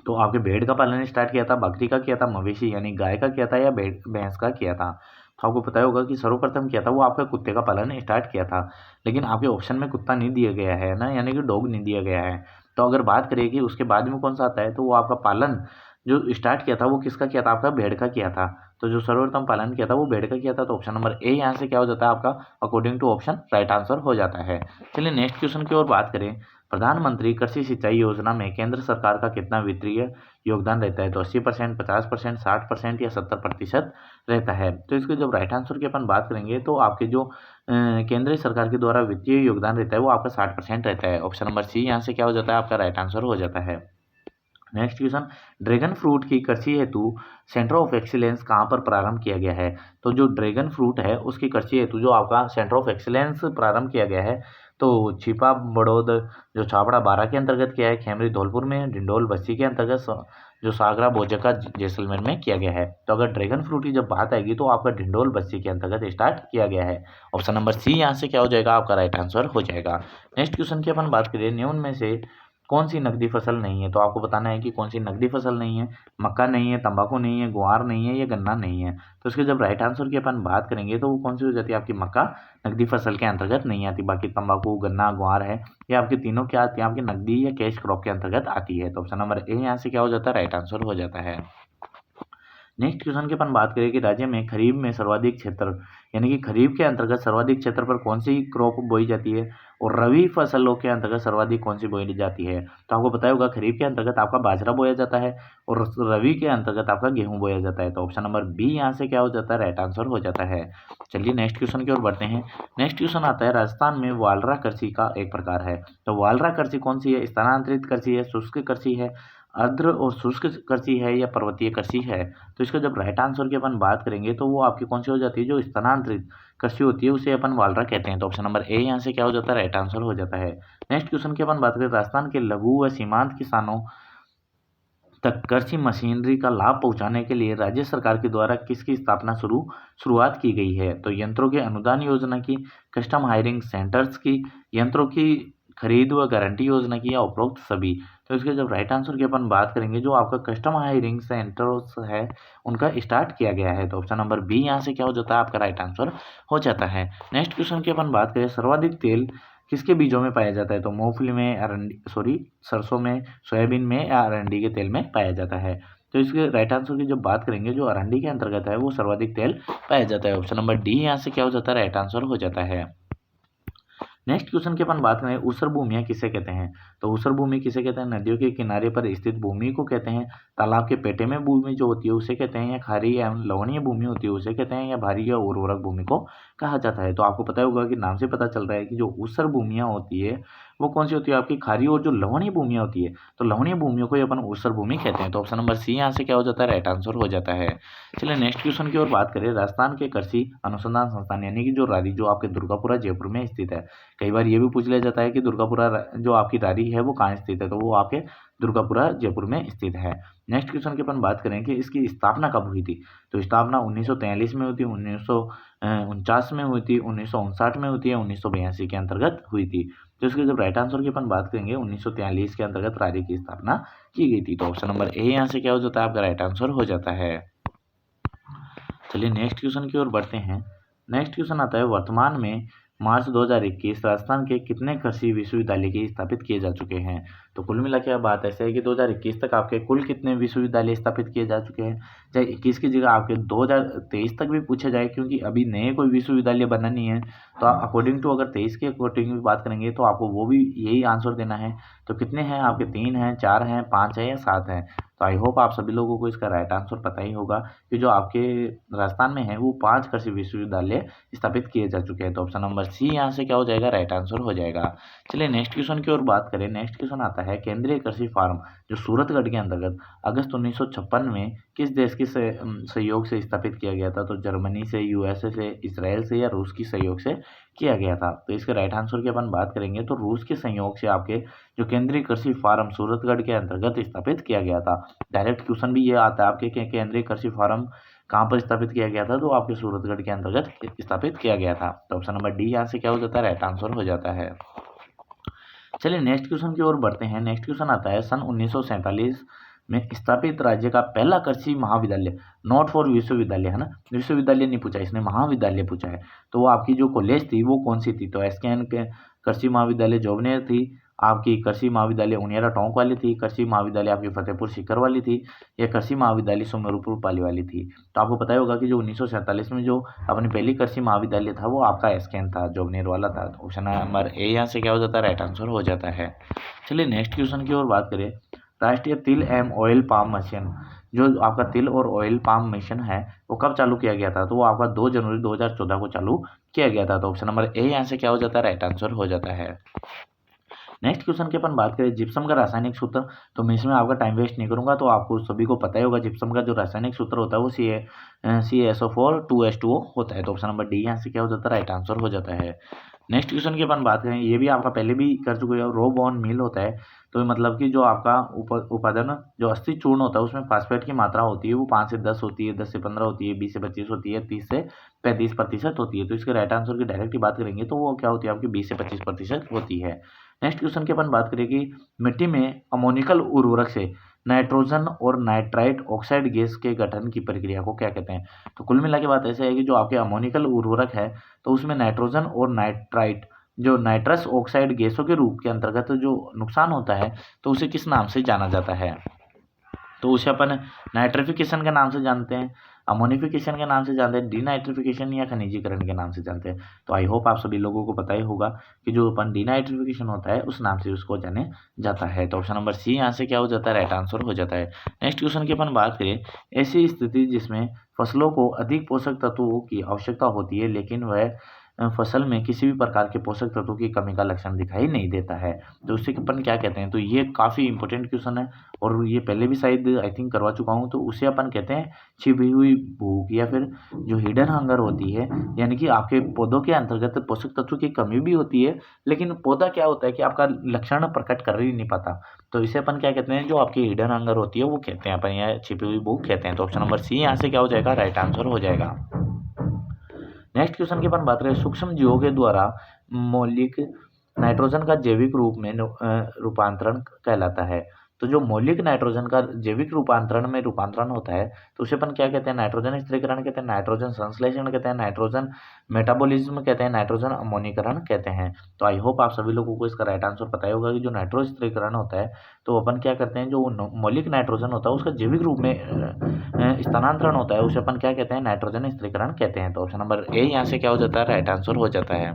S1: तो आपके भेड़ का पालन स्टार्ट किया था, बकरी का किया था, मवेशी यानी गाय का किया था या भैंस का किया था? तो आपको पता होगा कि सर्वप्रथम किया था वो आपका कुत्ते का पालन स्टार्ट किया था, लेकिन आपके ऑप्शन में कुत्ता नहीं दिया गया है ना, यानी कि डॉग नहीं दिया गया है। तो अगर बात करें कि उसके बाद में कौन सा आता है, तो वो आपका पालन जो स्टार्ट किया था वो किसका किया था? आपका भेड़ का किया था। तो जो सर्वप्रथम पालन किया था वो भेड़ का किया था। तो ऑप्शन नंबर ए यहाँ से क्या हो जाता है? आपका according to option right answer हो जाता है। चलिए नेक्स्ट क्वेश्चन की ओर बात करें। प्रधानमंत्री कृषि सिंचाई योजना में केंद्र सरकार का कितना वित्तीय योगदान रहता है? तो 80%, 50%, 60% या 70% रहता है। तो इसके जब राइट आंसर की अपन बात करेंगे तो आपके जो केंद्रीय सरकार के द्वारा वित्तीय योगदान रहता है वो आपका 60% रहता है। ऑप्शन नंबर सी यहाँ से क्या हो जाता है? आपका राइट आंसर हो जाता है। नेक्स्ट क्वेश्चन, ड्रैगन फ्रूट की कृषि हेतु सेंटर ऑफ एक्सीलेंस कहाँ पर प्रारंभ किया गया है? तो जो ड्रैगन फ्रूट है उसकी कृषि हेतु जो आपका सेंटर ऑफ एक्सीलेंस प्रारंभ किया गया है तो छिपा बड़ौद जो छाबड़ा 12 के अंतर्गत किया है, खेमरी धौलपुर में, डिंडोल बस्ती के अंतर्गत, जो सागरा बोजका जैसलमेर में किया गया है। तो अगर ड्रैगन फ्रूट की जब बात आएगी तो आपका डिंडोल बस्ती के अंतर्गत स्टार्ट किया गया है। ऑप्शन नंबर सी यहाँ से क्या हो जाएगा? आपका राइट आंसर हो जाएगा। नेक्स्ट क्वेश्चन की अपन बात करें, निम्न में से कौन सी नकदी फसल नहीं है? तो आपको बताना है कि कौन सी नकदी फसल नहीं है। मक्का नहीं है, तंबाकू नहीं है, ग्वार नहीं है या गन्ना नहीं है। तो इसके जब राइट आंसर की अपन बात करेंगे तो वो कौन सी हो जाती है? आपकी मक्का नकदी फसल के अंतर्गत नहीं आती। बाकी तंबाकू, गन्ना, ग्वार है ये आपकी तीनों क्या आती है? आपकी नकदी या कैश क्रॉप के अंतर्गत आती है। तो ऑप्शन नंबर ए यहाँ से क्या हो जाता है? राइट आंसर हो जाता है। नेक्स्ट क्वेश्चन की अपन बात करें कि राज्य में खरीफ में सर्वाधिक क्षेत्र यानी कि खरीफ के अंतर्गत सर्वाधिक क्षेत्र पर कौन सी क्रॉप बोई जाती है और रबी फसलों के अंतर्गत सर्वाधिक कौन सी बोई जाती है। तो आपको पता होगा खरीफ के अंतर्गत आपका बाजरा बोया जाता है और रबी के अंतर्गत आपका गेहूं बोया जाता है। तो ऑप्शन नंबर बी यहाँ से क्या हो जाता है, राइट आंसर हो जाता है। चलिए नेक्स्ट क्वेश्चन की ओर बढ़ते हैं। नेक्स्ट क्वेश्चन आता है, राजस्थान में वालरा कृषि का एक प्रकार है। तो वालरा कृषि कौन सी है, स्थानांतरित कृषि है, शुष्क कृषि है, आर्द्र और शुष्क कृषि है या पर्वतीय कृषि है। तो इसका जब राइट आंसर की अपन बात करेंगे तो वो आपकी कौन सी हो जाती है, जो स्थानांतरित कृषि होती है उसे अपन वालरा कहते हैं। तो ऑप्शन नंबर ए यहाँ से क्या हो जाता है, राइट आंसर हो जाता है। नेक्स्ट क्वेश्चन की अपन बात करें, राजस्थान के लघु व सीमांत किसानों तक कृषि मशीनरी का लाभ पहुंचाने के लिए राज्य सरकार के द्वारा किसकी स्थापना शुरुआत की गई है। तो यंत्रों के अनुदान योजना की, कस्टम हायरिंग सेंटर्स की, यंत्रों की खरीद व गारंटी योजना की या उपरोक्त सभी। तो इसके जब राइट आंसर की अपन बात करेंगे, जो आपका कस्टम हायरिंग सेंटर्स है उनका स्टार्ट किया गया है। तो ऑप्शन नंबर बी यहाँ से क्या हो जाता है, आपका राइट आंसर हो जाता है। नेक्स्ट क्वेश्चन की अपन बात करें, सर्वाधिक तेल किसके बीजों में पाया जाता है। तो मूंगफली में, सरसों में, सोयाबीन में या अरंडी के तेल में पाया जाता है। तो इसके राइट आंसर की जब बात करेंगे, जो अरंडी के अंतर्गत है वो सर्वाधिक तेल पाया जाता है। ऑप्शन नंबर डी यहाँ से क्या हो जाता है, राइट आंसर हो जाता है। नेक्स्ट क्वेश्चन की अपन बात करें, ऊसर भूमियां किसे कहते हैं। तो ऊसर भूमि किसे कहते हैं, नदियों के किनारे पर स्थित भूमि को कहते हैं, तालाब के पेटे में भूमि जो होती है उसे कहते हैं, या खारी एवं लवणीय भूमि होती है उसे कहते हैं, या भारी या उर्वरक भूमि को कहा जाता है। तो आपको पता होगा कि नाम से पता चल रहा है कि जो ऊसर भूमियां होती है वो कौन सी होती है, आपकी खारी और जो लवणीय भूमियां होती है, तो लवणीय भूमियों को अपन ऊसर भूमि कहते हैं। तो ऑप्शन नंबर सी यहाँ से क्या हो जाता है, राइट आंसर हो जाता है। चलिए नेक्स्ट क्वेश्चन की ओर बात करें, राजस्थान के कृषि अनुसंधान संस्थान यानी कि जो रारी, जो आपके दुर्गापुरा जयपुर में स्थित है। कई बार ये भी पूछ लिया जाता है कि दुर्गापुरा जो आपकी रारी है वो कहाँ स्थित है, तो वो आपके दुर्गापुरा जयपुर में स्थित है। नेक्स्ट क्वेश्चन की अपन बात करें कि इसकी स्थापना कब हुई थी। तो स्थापना 1943 में हुई थी, 1949 में हुई थी, 1959 में हुई थी, 1982 के अंतर्गत हुई थी। तो इसके जब राइट आंसर की अपन बात करेंगे, 1943 के अंतर्गत रारी की स्थापना की गई थी। तो ऑप्शन नंबर ए यहाँ से क्या हो जाता है, आपका राइट आंसर हो जाता है। चलिए नेक्स्ट क्वेश्चन की ओर बढ़ते हैं। नेक्स्ट क्वेश्चन आता है, वर्तमान में मार्च 2021 राजस्थान के कितने कृषि विश्वविद्यालय की स्थापित किए जा चुके हैं। तो कुल मिला के बात ऐसे है कि 2021 तक आपके कुल कितने विश्वविद्यालय स्थापित किए जा चुके हैं। चाहे 21 की जगह आपके 2023 तक भी पूछा जाए, क्योंकि अभी नए कोई विश्वविद्यालय बनना नहीं है। तो अकॉर्डिंग टू अगर 23 के अकॉर्डिंग भी बात करेंगे तो आपको वो भी यही आंसर देना है। तो कितने हैं आपके, 3 हैं, 4 हैं, 5 है या 7 हैं। तो आई होप आप सभी लोगों को इसका राइट आंसर पता ही होगा कि जो आपके राजस्थान में है वो 5 कृषि विश्वविद्यालय स्थापित किए जा चुके हैं। तो ऑप्शन नंबर सी यहाँ से क्या हो जाएगा, राइट आंसर हो जाएगा। चलिए नेक्स्ट क्वेश्चन की ओर बात करें। नेक्स्ट क्वेश्चन आता है, केंद्रीय कृषि फार्म जो सूरतगढ़ के अंतर्गत अगस्त 1956 में किस देश के सहयोग से स्थापित किया गया था। तो जर्मनी से, यूएसए से, इसराइल से या रूस की सहयोग से किया गया था। तो इसके राइट आंसर की अपन बात करेंगे तो रूस के संयोग से आपके जो केंद्रीय कृषि फार्म सूरतगढ़ के अंतर्गत स्थापित किया गया था। डायरेक्ट क्वेश्चन भी ये आता है आपके, केंद्रीय कृषि फार्म कहाँ पर स्थापित किया गया था, तो आपके सूरतगढ़ के अंतर्गत स्थापित किया गया था। तो ऑप्शन नंबर डी यहाँ से क्या हो जाता है, राइट आंसर हो जाता है। चलिए नेक्स्ट क्वेश्चन की ओर बढ़ते हैं। नेक्स्ट क्वेश्चन आता है, सन 1947 में स्थापित राज्य का पहला कृषि महाविद्यालय, नॉट फॉर विश्वविद्यालय है ना, विश्वविद्यालय नहीं पूछा इसने, महाविद्यालय पूछा है। तो वो आपकी जो कॉलेज थी वो कौन सी थी। तो एसकेएन के कृषि महाविद्यालय जोबनेर थी, आपकी कृषि महाविद्यालय उनियारा टोंक वाली थी, कृषि महाविद्यालय आपकी फतेहपुर सीकर वाली थी, या कृषि महाविद्यालय सुमेरपुर पाली वाली थी। तो आपको पता ही होगा कि जो 1947 में जो अपनी पहली कृषि महाविद्यालय था वो आपका एसकेएन था, जोबनेर वाला था। तो ऑप्शन नंबर ए यहाँ से क्या हो जाता है, राइट आंसर हो जाता है। चलिए नेक्स्ट क्वेश्चन की ओर बात करें। राष्ट्रीय तिल एवं ऑयल पाम मिशन, जो आपका तिल और ऑयल पाम मिशन है वो कब चालू किया गया था। तो वो आपका 2 जनवरी 2014 को चालू किया गया था। तो ऑप्शन नंबर ए यहाँ से क्या हो जाता है, राइट आंसर हो जाता है। नेक्स्ट क्वेश्चन की अपन बात करें, जिप्सम का रासायनिक सूत्र। तो मैं इसमें आपका टाइम वेस्ट नहीं करूंगा, तो आपको सभी को पता ही होगा जिप्सम का जो रासायनिक सूत्र होता है वो CaSO4 2H2O होता है। तो ऑप्शन नंबर डी यहाँ से क्या हो जाता है, राइट आंसर हो जाता है। नेक्स्ट क्वेश्चन की अपन बात करें, ये भी आपका पहले भी कर चुके हैं, रो बॉर्न मील होता है। तो मतलब कि जो आपका उपादान जो अस्थि चूर्ण होता है उसमें फास्फेट की मात्रा होती है वो 5 से 10 होती है, 10 से 15 होती है, 20 से 25 होती है, 30 से 35% होती है। तो इसके राइट आंसर की डायरेक्ट ही बात करेंगे तो वो क्या होती है, आपकी 20 से 25% होती है। नेक्स्ट क्वेश्चन की अपन बात करें कि मिट्टी में अमोनिकल उर्वरक से नाइट्रोजन और नाइट्राइट ऑक्साइड गैस के गठन की प्रक्रिया को क्या कहते हैं। तो कुल मिला के बात ऐसे है कि जो आपके अमोनिकल उर्वरक है तो उसमें नाइट्रोजन और नाइट्राइट जो नाइट्रस ऑक्साइड गैसों के रूप के अंतर्गत जो नुकसान होता है तो उसे किस नाम से जाना जाता है। तो उसे अपन नाइट्रिफिकेशन के नाम से जानते हैं, अमोनिफिकेशन के नाम से जानते हैं, डीनाइट्रिफिकेशन या खनिजीकरण के नाम से जानते हैं। तो आई होप आप सभी लोगों को पता ही होगा कि जो अपन डीनाइट्रिफिकेशन होता है उस नाम से उसको जाने जाता है। तो ऑप्शन नंबर सी यहाँ से क्या हो जाता है, राइट आंसर हो जाता है। नेक्स्ट क्वेश्चन की अपन बात करें, ऐसी स्थिति जिसमें फसलों को अधिक पोषक तत्वों की आवश्यकता होती है लेकिन वह फसल में किसी भी प्रकार के पोषक तत्वों की कमी का लक्षण दिखाई नहीं देता है, तो उसे अपन क्या कहते हैं। तो ये काफ़ी इंपॉर्टेंट क्वेश्चन है और ये पहले भी शायद आई थिंक करवा चुका हूँ। तो उसे अपन कहते हैं छिपी हुई भूख या फिर जो हिडन हंगर होती है, यानी कि आपके पौधों के अंतर्गत पोषक तत्व की कमी भी होती है लेकिन पौधा क्या होता है कि आपका लक्षण प्रकट कर ही नहीं पाता। तो इसे अपन क्या कहते हैं, जो आपकी हिडन हंगर होती है वो कहते हैं अपन, या छिपी हुई भूख कहते हैं। तो ऑप्शन नंबर सी यहाँ से क्या हो जाएगा, राइट आंसर हो जाएगा। नेक्स्ट क्वेश्चन की अपन बात करें, सूक्ष्म जीवों के द्वारा मौलिक नाइट्रोजन का जैविक रूप में रूपांतरण कहलाता है। तो जो मौलिक नाइट्रोजन का जैविक रूपांतरण में रूपांतरण होता है तो उसे अपन क्या कहते हैं, नाइट्रोजन स्थिरीकरण कहते हैं, नाइट्रोजन संश्लेषण कहते हैं, नाइट्रोजन मेटाबॉलिज्म कहते हैं, नाइट्रोजन अमोनीकरण कहते हैं। तो आई होप आप सभी लोगों को इसका राइट आंसर पता ही होगा कि जो नाइट्रोजन स्थिरीकरण होता है तो अपन क्या करते हैं, जो मौलिक नाइट्रोजन होता है उसका जैविक रूप में स्थानांतरण होता है उसे अपन क्या कहते हैं, नाइट्रोजन स्थिरीकरण कहते हैं। तो ऑप्शन नंबर ए यहाँ से क्या हो जाता है, राइट आंसर हो जाता है।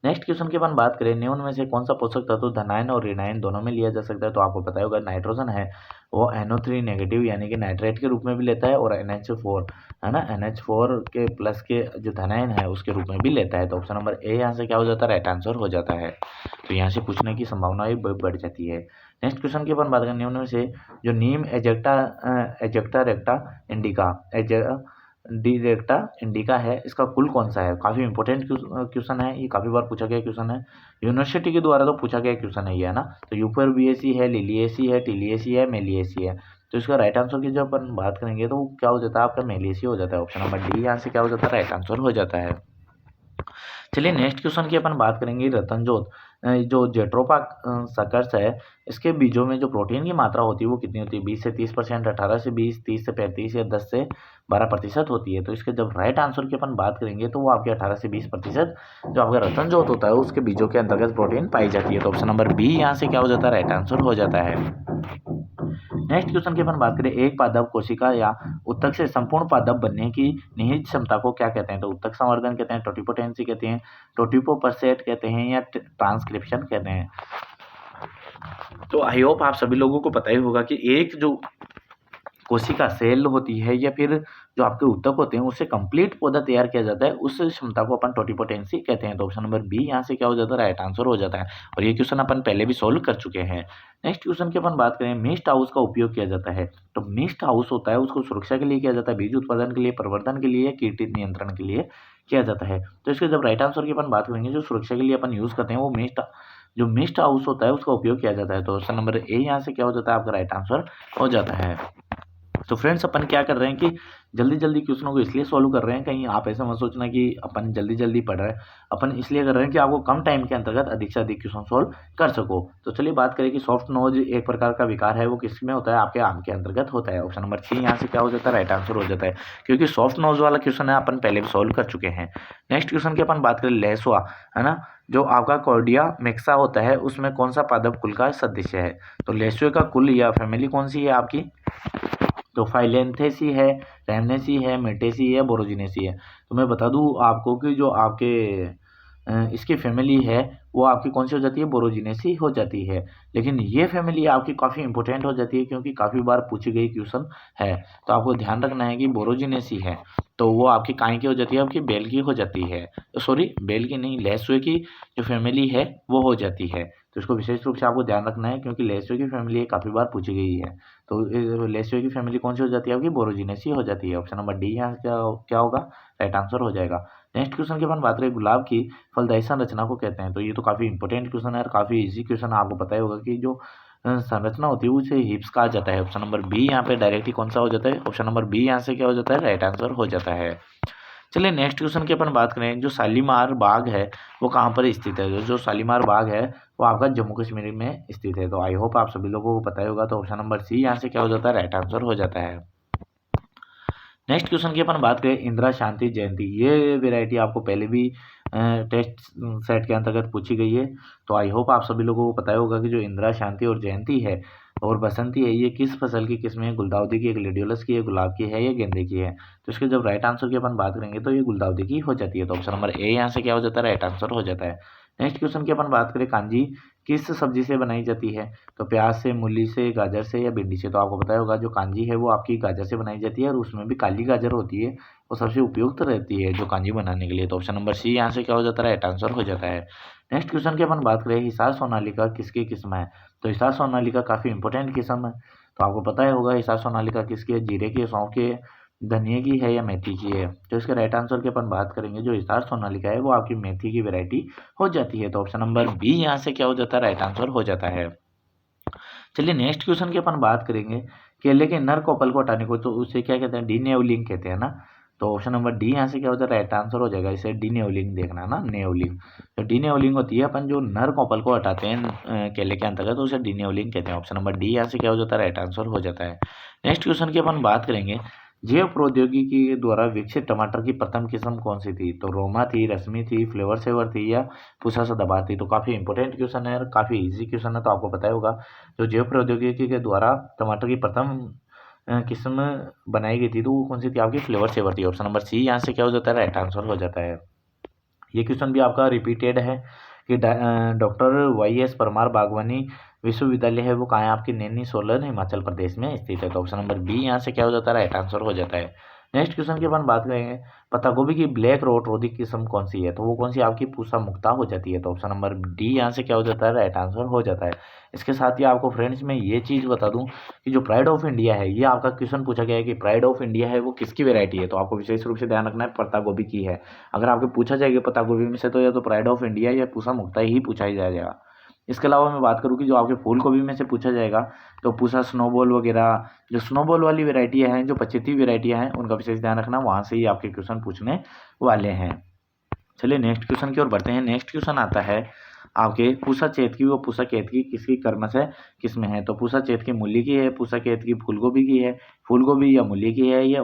S1: नेक्स्ट क्वेश्चन की अपन बात करें, निम्न में से कौन सा पोषक तत्व धनायन और ऋणायन दोनों में लिया जा सकता है। तो आपको पता होगा नाइट्रोजन है वो NO3 नेगेटिव यानी कि नाइट्रेट के रूप में भी लेता है और NH4 है ना, NH4 के प्लस के जो धनायन है उसके रूप में भी लेता है। तो ऑप्शन नंबर ए यहाँ से क्या हो जाता है, राइट आंसर हो जाता है। तो यहाँ से पूछने की संभावना भी बढ़ जाती है। नेक्स्ट क्वेश्चन की अपन बात करें, निम्न में से जो नीम एजेक्टा रेक्टा इंडिका डिरेक्टा इंडिका है इसका कुल कौन सा है। काफ़ी इंपॉर्टेंट क्वेश्चन है, ये काफ़ी बार पूछा गया क्वेश्चन है, यूनिवर्सिटी के द्वारा तो पूछा गया क्वेश्चन है ये, है ना। तो यूपरबिएसी है, लिलिएसी है, टिलिएसी है, मेलिएसी है। तो इसका राइट आंसर की जब अपन बात करेंगे तो क्या हो जाता है, आपका मेलिएसी हो जाता है। ऑप्शन नंबर डी यहाँ से क्या हो जाता है, राइट आंसर हो जाता है। चलिए नेक्स्ट क्वेश्चन की अपन बात करेंगे, रतनजोत जो जेट्रोपा सकर्स है इसके बीजों में जो प्रोटीन की मात्रा होती है वो कितनी होती है, 20 से 30%, 18 से 20, 30 से 35 या 10 से 12% होती है। तो इसके जब राइट आंसर की अपन बात करेंगे तो वो आपके 18 से 20% जो आपका रतनजोत होता है उसके बीजों के अंतर्गत प्रोटीन पाई जाती है। तो ऑप्शन नंबर बी यहाँ से क्या हो जाता है, राइट आंसर हो जाता है। नेक्स्ट क्वेश्चन की अपन बात करें, एक पादप कोशिका या उत्तक से संपूर्ण पादप बनने की निहित क्षमता को क्या कहते हैं। तो उत्तक संवर्धन कहते हैं, टोटिपोटेंसी कहते हैं, टोटिपोपर्सेट कहते हैं या ट्रांसक्रिप्शन कहते हैं। तो आई होप आप सभी लोगों को पता ही होगा कि एक जो कोशिका सेल होती है या फिर जो आपके उत्तक होते हैं उससे कंप्लीट पौधा तैयार किया जाता है, उस क्षमता को अपन टोटिपोटेंसी कहते हैं। तो ऑप्शन नंबर बी यहाँ से क्या हो जाता है, राइट आंसर हो जाता है। और ये क्वेश्चन अपन पहले भी सोल्व कर चुके हैं। नेक्स्ट क्वेश्चन की अपन बात करें, मिस्ट हाउस का उपयोग किया जाता है। तो मिस्ट हाउस होता है उसको सुरक्षा के लिए किया जाता है, बीज उत्पादन के लिए, प्रवर्धन के लिए या कीट नियंत्रण के लिए किया जाता है। तो इसके जब राइट आंसर की अपन बात करेंगे, जो सुरक्षा के लिए अपन यूज करते हैं वो मिस्ट हाउस होता है उसका उपयोग किया जाता है। तो ऑप्शन नंबर ए यहाँ से क्या हो जाता है, आपका राइट आंसर हो जाता है। तो फ्रेंड्स अपन क्या कर रहे हैं कि जल्दी जल्दी क्वेश्चनों को इसलिए सॉल्व कर रहे हैं, कहीं आप ऐसा मत सोचना कि अपन जल्दी जल्दी पढ़ रहे हैं, अपन इसलिए कर रहे हैं कि आपको कम टाइम के अंतर्गत अधिक से अधिक क्वेश्चन सॉल्व कर सको। तो चलिए बात करें कि सॉफ्ट नोज एक प्रकार का विकार है, वो किस में होता है, आपके आम के अंतर्गत होता है। ऑप्शन नंबर सी यहाँ से क्या हो जाता है, राइट आंसर हो जाता है, क्योंकि सॉफ्ट नोज वाला क्वेश्चन है अपन पहले भी सॉल्व कर चुके हैं। नेक्स्ट क्वेश्चन की अपन बात करें, लहसुआ है ना, जो आपका कॉर्डिया मिक्सा होता है उसमें कौन सा पादप कुल का सदस्य है। तो लहसुए का कुल या फैमिली कौन सी है आपकी, तो फाइलेंथेसी है, रैमनेसी है, मेटेसी है, बोरोजिनेसी है। तो मैं बता दूं आपको कि जो आपके इसकी फैमिली है वो आपकी कौन सी हो जाती है, बोरोजिनेसी हो जाती है। लेकिन ये फैमिली आपकी काफ़ी इंपॉर्टेंट हो जाती है क्योंकि काफ़ी बार पूछी गई क्वेश्चन है। तो आपको ध्यान रखना है कि बोरोजिनेसी है तो वो आपकी काय की हो जाती है, आपकी बेल की हो जाती है, सॉरी बेल की नहीं, लहसुए की जो फैमिली है वो हो जाती है। तो इसको विशेष रूप से आपको ध्यान रखना है क्योंकि लहसुए की फैमिली काफ़ी बार पूछी गई है। तो लहसुए की फैमिली कौन सी हो जाती है, आपकी बोरोजिनेसी हो जाती है। ऑप्शन नंबर डी यहाँ क्या होगा, राइट आंसर हो जाएगा। नेक्स्ट क्वेश्चन की अपन बात करें, गुलाब की फलदायी संरचना को कहते हैं। तो ये तो काफ़ी इंपॉर्टेंट क्वेश्चन है और काफ़ी इजी क्वेश्चन है, आपको पता ही होगा कि जो संरचना होती है उसे हिप्स कहा जाता है। ऑप्शन नंबर बी यहाँ पे डायरेक्टली कौन सा हो जाता है, ऑप्शन नंबर बी यहाँ से क्या हो जाता है, राइट आंसर हो जाता है। चलिए नेक्स्ट क्वेश्चन की अपन बात करें, जो शालीमार बाग है वो कहाँ पर स्थित है। जो शालीमार बाग है वो आपका जम्मू कश्मीर में स्थित है। तो आई होप आप सभी लोगों को पता ही होगा। तो ऑप्शन नंबर सी यहाँ से क्या हो जाता है, राइट आंसर हो जाता है। नेक्स्ट क्वेश्चन की अपन बात करें, इंदिरा शांति जयंती, ये वेराइटी आपको पहले भी टेस्ट सेट के अंतर्गत पूछी गई है। तो आई होप आप सभी लोगों को पता ही होगा कि जो इंदिरा शांति और जयंती है और बसंती है ये किस फसल की किस्म है? गुलदाउदी की है, ग्लेडियोलस की है, गुलाब की है या गेंदे की है? तो इसके जब राइट आंसर की अपन बात करेंगे तो ये गुलदाउदी की हो जाती है। तो ऑप्शन नंबर ए यहाँ से क्या हो जाता है? राइट आंसर हो जाता है। नेक्स्ट क्वेश्चन की अपन बात करें, कांजी किस सब्जी से बनाई जाती है? तो प्याज से, मूली से, गाजर से या भिंडी से? तो आपको पता होगा जो कांजी है वो आपकी गाजर से बनाई जाती है और उसमें भी काली गाजर होती है, वो सबसे उपयुक्त रहती है जो कांजी बनाने के लिए। तो ऑप्शन नंबर सी यहाँ से क्या हो जाता है? राइट आंसर हो जाता है। नेक्स्ट क्वेश्चन की अपन बात करें, हिसार सोनालिका किसकी किस्म है? तो हिसार सोनालिका काफ़ी इंपॉर्टेंट किस्म है। तो आपको पता ही होगा हिसार सोनालिका किसकी है? जीरे की, सौंफ की, धनिया की है या मेथी की है? तो इसके राइट आंसर की अपन बात करेंगे, जो हिसार सोनालिका है वो आपकी मेथी की वैरायटी हो जाती है। तो ऑप्शन नंबर बी यहाँ से क्या हो जाता है? राइट आंसर हो जाता है। चलिए नेक्स्ट क्वेश्चन की अपन बात करेंगे, केले के नर कोपल को हटाने को तो उसे क्या कहते हैं? डीनेवलिंग कहते हैं ना। तो ऑप्शन नंबर डी यहाँ से क्या होता है? राइट आंसर हो जाएगा। इसे डीनेवलिंग देखना ना, नेवलिंग। तो डीनेवलिंग होती है अपन जो नर कोपल को हटाते हैं केले के अंतर्गत, तो उसे डीनेवलिंग कहते हैं। ऑप्शन नंबर डी यहाँ से क्या हो जाता है? राइट आंसर हो जाता है। नेक्स्ट क्वेश्चन की अपन बात करेंगे, जैव प्रौद्योगिकी के द्वारा विकसित टमाटर की प्रथम किस्म कौन सी थी? तो रोमा थी, रश्मि थी, फ्लेवर सेवर थी या पूसा सदाबहार थी? तो काफ़ी इंपॉर्टेंट क्वेश्चन है और काफ़ी इजी क्वेश्चन है। तो आपको पता ही होगा जो जैव प्रौद्योगिकी के द्वारा टमाटर की प्रथम किस्म बनाई गई थी तो वो कौन सी थी? आपकी फ्लेवर सेवर थी। ऑप्शन नंबर सी यहाँ से क्या हो जाता है? राइट आंसर हो जाता है। ये क्वेश्चन भी आपका रिपीटेड है कि डॉक्टर वाई एस परमार बागवानी विश्वविद्यालय है वो कहाँ है? आपकी नैनी सोलन हिमाचल प्रदेश में स्थित है। तो ऑप्शन नंबर बी यहाँ से क्या हो जाता है? राइट आंसर हो जाता है। नेक्स्ट क्वेश्चन की अपन बात करेंगे, पत्ता गोभी की ब्लैक रोट रोधी किस्म कौन सी है? तो वो कौन सी आपकी पूसा मुक्ता हो जाती है। तो ऑप्शन नंबर डी यहाँ से क्या हो जाता है? राइट आंसर हो जाता है। इसके साथ ही आपको फ्रेंड्स मैं ये चीज़ बता दूं कि जो प्राइड ऑफ इंडिया है, ये आपका क्वेश्चन पूछा गया है कि प्राइड ऑफ इंडिया है वो किसकी वेरायटी है? तो आपको विशेष रूप से ध्यान रखना है पत्ता गोभी की है। अगर आपको पूछा जाएगा पत्ता गोभी में से तो या तो प्राइड ऑफ इंडिया या पूसा मुक्ता ही पूछा ही जाएगा। इसके अलावा मैं बात करूँ कि जो आपके फूल गोभी में से पूछा जाएगा तो पूसा स्नोबॉल वगैरह, जो स्नोबॉल वाली वेराइटियाँ हैं, जो 25 वेराइटियाँ हैं, उनका विशेष ध्यान रखना, वहाँ से ही आपके क्वेश्चन पूछने वाले हैं। चलिए नेक्स्ट क्वेश्चन की ओर बढ़ते हैं। नेक्स्ट क्वेश्चन आता है आपके पूसा चेतकी व पूसा केतकी किसकी कर्मश है किसमें है? तो पूसा चेतकी मूली की है, पूसा केतकी फूलगोभी की है, फूलगोभी या मूली की है, या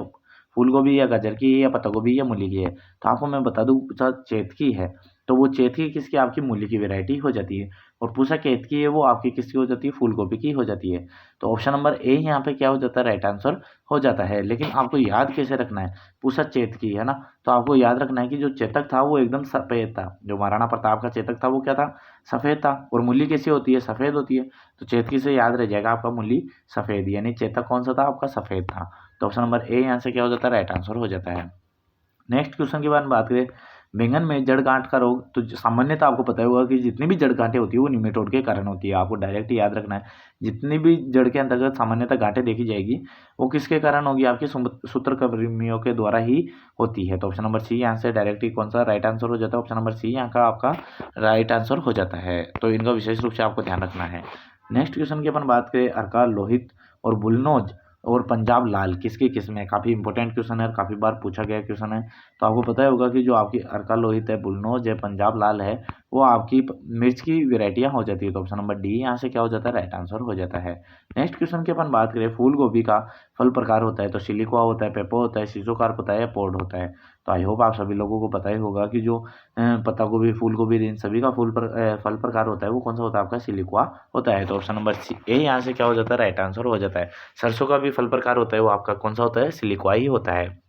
S1: फूलगोभी या गाजर की है, या पत्ता गोभी या मूली की है? तो आपको मैं बता दूं पूसा चेतकी है तो वो चेतकी किसकी? आपकी मूली की वैरायटी हो जाती है। और पूसा केतकी है वो आपकी किसकी हो जाती है? फूलगोभी की हो जाती है। तो ऑप्शन नंबर ए यहाँ पे क्या हो जाता है? राइट आंसर हो जाता है। लेकिन आपको याद कैसे रखना है? पूसा चेतकी है ना, तो आपको याद रखना है कि जो चेतक था वो एकदम सफ़ेद था। जो महाराणा प्रताप का चेतक था वो क्या था? सफ़ेद था। और मूली कैसी होती है? सफ़ेद होती है। तो चेतकी से याद रह जाएगा आपका मूली सफ़ेद, यानी चेतक कौन सा था? आपका सफ़ेद था। तो ऑप्शन नंबर ए यहाँ से क्या हो जाता है? राइट आंसर हो जाता है। नेक्स्ट क्वेश्चन की बात करें, बैंगन में जड़ गांठ का रोग, तो सामान्यतः आपको पता होगा कि जितनी भी जड़ गांठें होती है वो निमेटोड के कारण होती है। आपको डायरेक्ट याद रखना है, जितनी भी जड़ के अंतर्गत सामान्यतः गांठें देखी जाएगी वो किसके कारण होगी? आपकी सूत्रकृमियों के द्वारा ही होती है। तो ऑप्शन नंबर सी यहाँ से डायरेक्ट ही कौन सा राइट आंसर हो जाता है? ऑप्शन नंबर सी यहाँ का आपका राइट आंसर हो जाता है। तो इनका विशेष रूप से आपको ध्यान रखना है। नेक्स्ट क्वेश्चन की अपन बात करें, अर्का लोहित और बुलनोज और पंजाब लाल किसकी किस्म है? काफ़ी इंपॉर्टेंट क्वेश्चन है, काफ़ी बार पूछा गया क्वेश्चन है। तो आपको पता ही होगा कि जो आपकी अर्का लोहित है, बुलनोज है, पंजाब लाल है, वो आपकी मिर्च की वेराइटियाँ हो जाती है। तो ऑप्शन नंबर डी यहाँ से क्या हो जाता है? राइट आंसर हो जाता है। नेक्स्ट क्वेश्चन की अपन बात करें, फूल गोभी का फल प्रकार होता है तो सिलिकुआ होता है, पेपो होता है, सीजोकार्प होता है या पोड होता है? तो आई होप आप सभी लोगों को पता ही होगा कि जो पत्ता गोभी, फूल गोभी, इन सभी का फल प्रकार होता है वो कौन सा होता है? आपका सिलिकुआ होता है। तो ऑप्शन नंबर ए यहाँ से क्या हो जाता है? राइट आंसर हो जाता है। सरसों का भी फल प्रकार होता है वो आपका कौन सा होता है? सिलिकुआ ही होता है।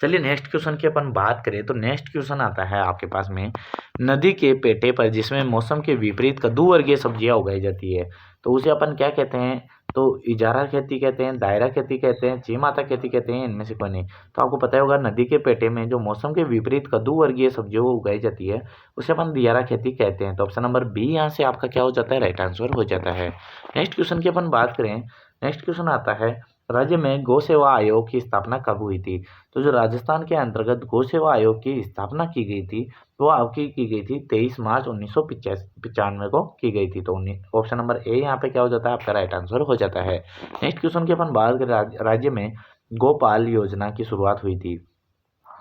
S1: चलिए नेक्स्ट क्वेश्चन की अपन बात करें तो नेक्स्ट क्वेश्चन आता है आपके पास में, नदी के पेटे पर जिसमें मौसम के विपरीत कद्दू वर्गीय सब्जियां उगाई जाती है तो उसे अपन क्या कहते हैं? तो इजारा खेती कहते हैं, दायरा खेती कहते हैं, ची माता खेती कहते हैं, इनमें से कोई नहीं। तो आपको पता होगा नदी के पेटे में जो मौसम के विपरीत कद्दू वर्गीय सब्जियों को उगाई जाती है उसे अपन दियारा खेती कहते हैं। तो ऑप्शन नंबर बी यहाँ से आपका क्या हो जाता है? राइट आंसर हो जाता है। नेक्स्ट क्वेश्चन की अपन बात करें, नेक्स्ट क्वेश्चन आता है, राज्य में गौ सेवा आयोग की स्थापना कब हुई थी? तो जो राजस्थान के अंतर्गत गौ सेवा आयोग की स्थापना की गई थी वो आपकी की गई थी 23 मार्च 1995 को की गई थी। तो ऑप्शन नंबर ए यहाँ पे क्या हो जाता है? आपका राइट आंसर हो जाता है। नेक्स्ट क्वेश्चन की अपन बात करें, राज्य में गोपाल योजना की शुरुआत हुई थी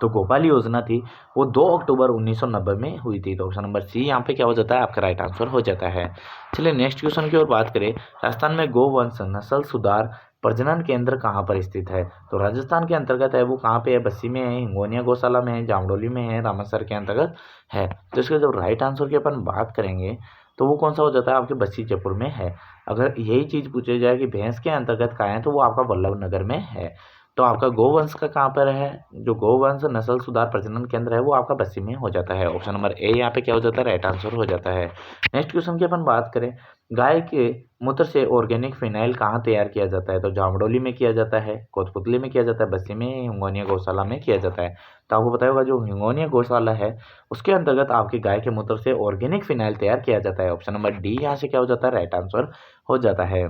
S1: तो गोपाल योजना थी वो 2 अक्टूबर 1990 में हुई थी। तो ऑप्शन नंबर सी यहाँ पे क्या हो जाता है? आपका राइट आंसर हो जाता है। चलिए नेक्स्ट क्वेश्चन की ओर बात करें, राजस्थान में गोवंश नस्ल सुधार प्रजनन केंद्र कहाँ पर स्थित है? तो राजस्थान के अंतर्गत है वो कहाँ पे है? बस्सी में है, हिंगोनिया गौशाला में है, जामडोली में है, रामसर के अंतर्गत है। तो इसका जब राइट आंसर की अपन बात करेंगे तो वो कौन सा हो जाता है, आपके बस्सी जयपुर में है। अगर यही चीज़ पूछी जाए कि भैंस के अंतर्गत कहाँ है, तो वो आपका वल्लभ नगर में है। तो आपका गोवंश का कहाँ पर है, जो गोवंश नस्ल सुधार प्रजनन केंद्र है वो आपका बस्सी में हो जाता है। ऑप्शन नंबर ए यहाँ पे क्या हो जाता है, राइट आंसर हो जाता है। नेक्स्ट क्वेश्चन की अपन बात करें, गाय के मूत्र से ऑर्गेनिक फिनाइल कहाँ तैयार किया जाता है, तो जामडोली में किया जाता है, कोतपुतली में किया जाता है, बस्सी में, हिंगोनिया गौशाला में किया जाता है। तो आपको पता होगा जो हिंगोनिया गौशाला है उसके अंतर्गत आपकी गाय के मूत्र से ऑर्गेनिक फिनाइल तैयार किया जाता है। ऑप्शन नंबर डी यहाँ से क्या हो जाता है, राइट आंसर हो जाता है।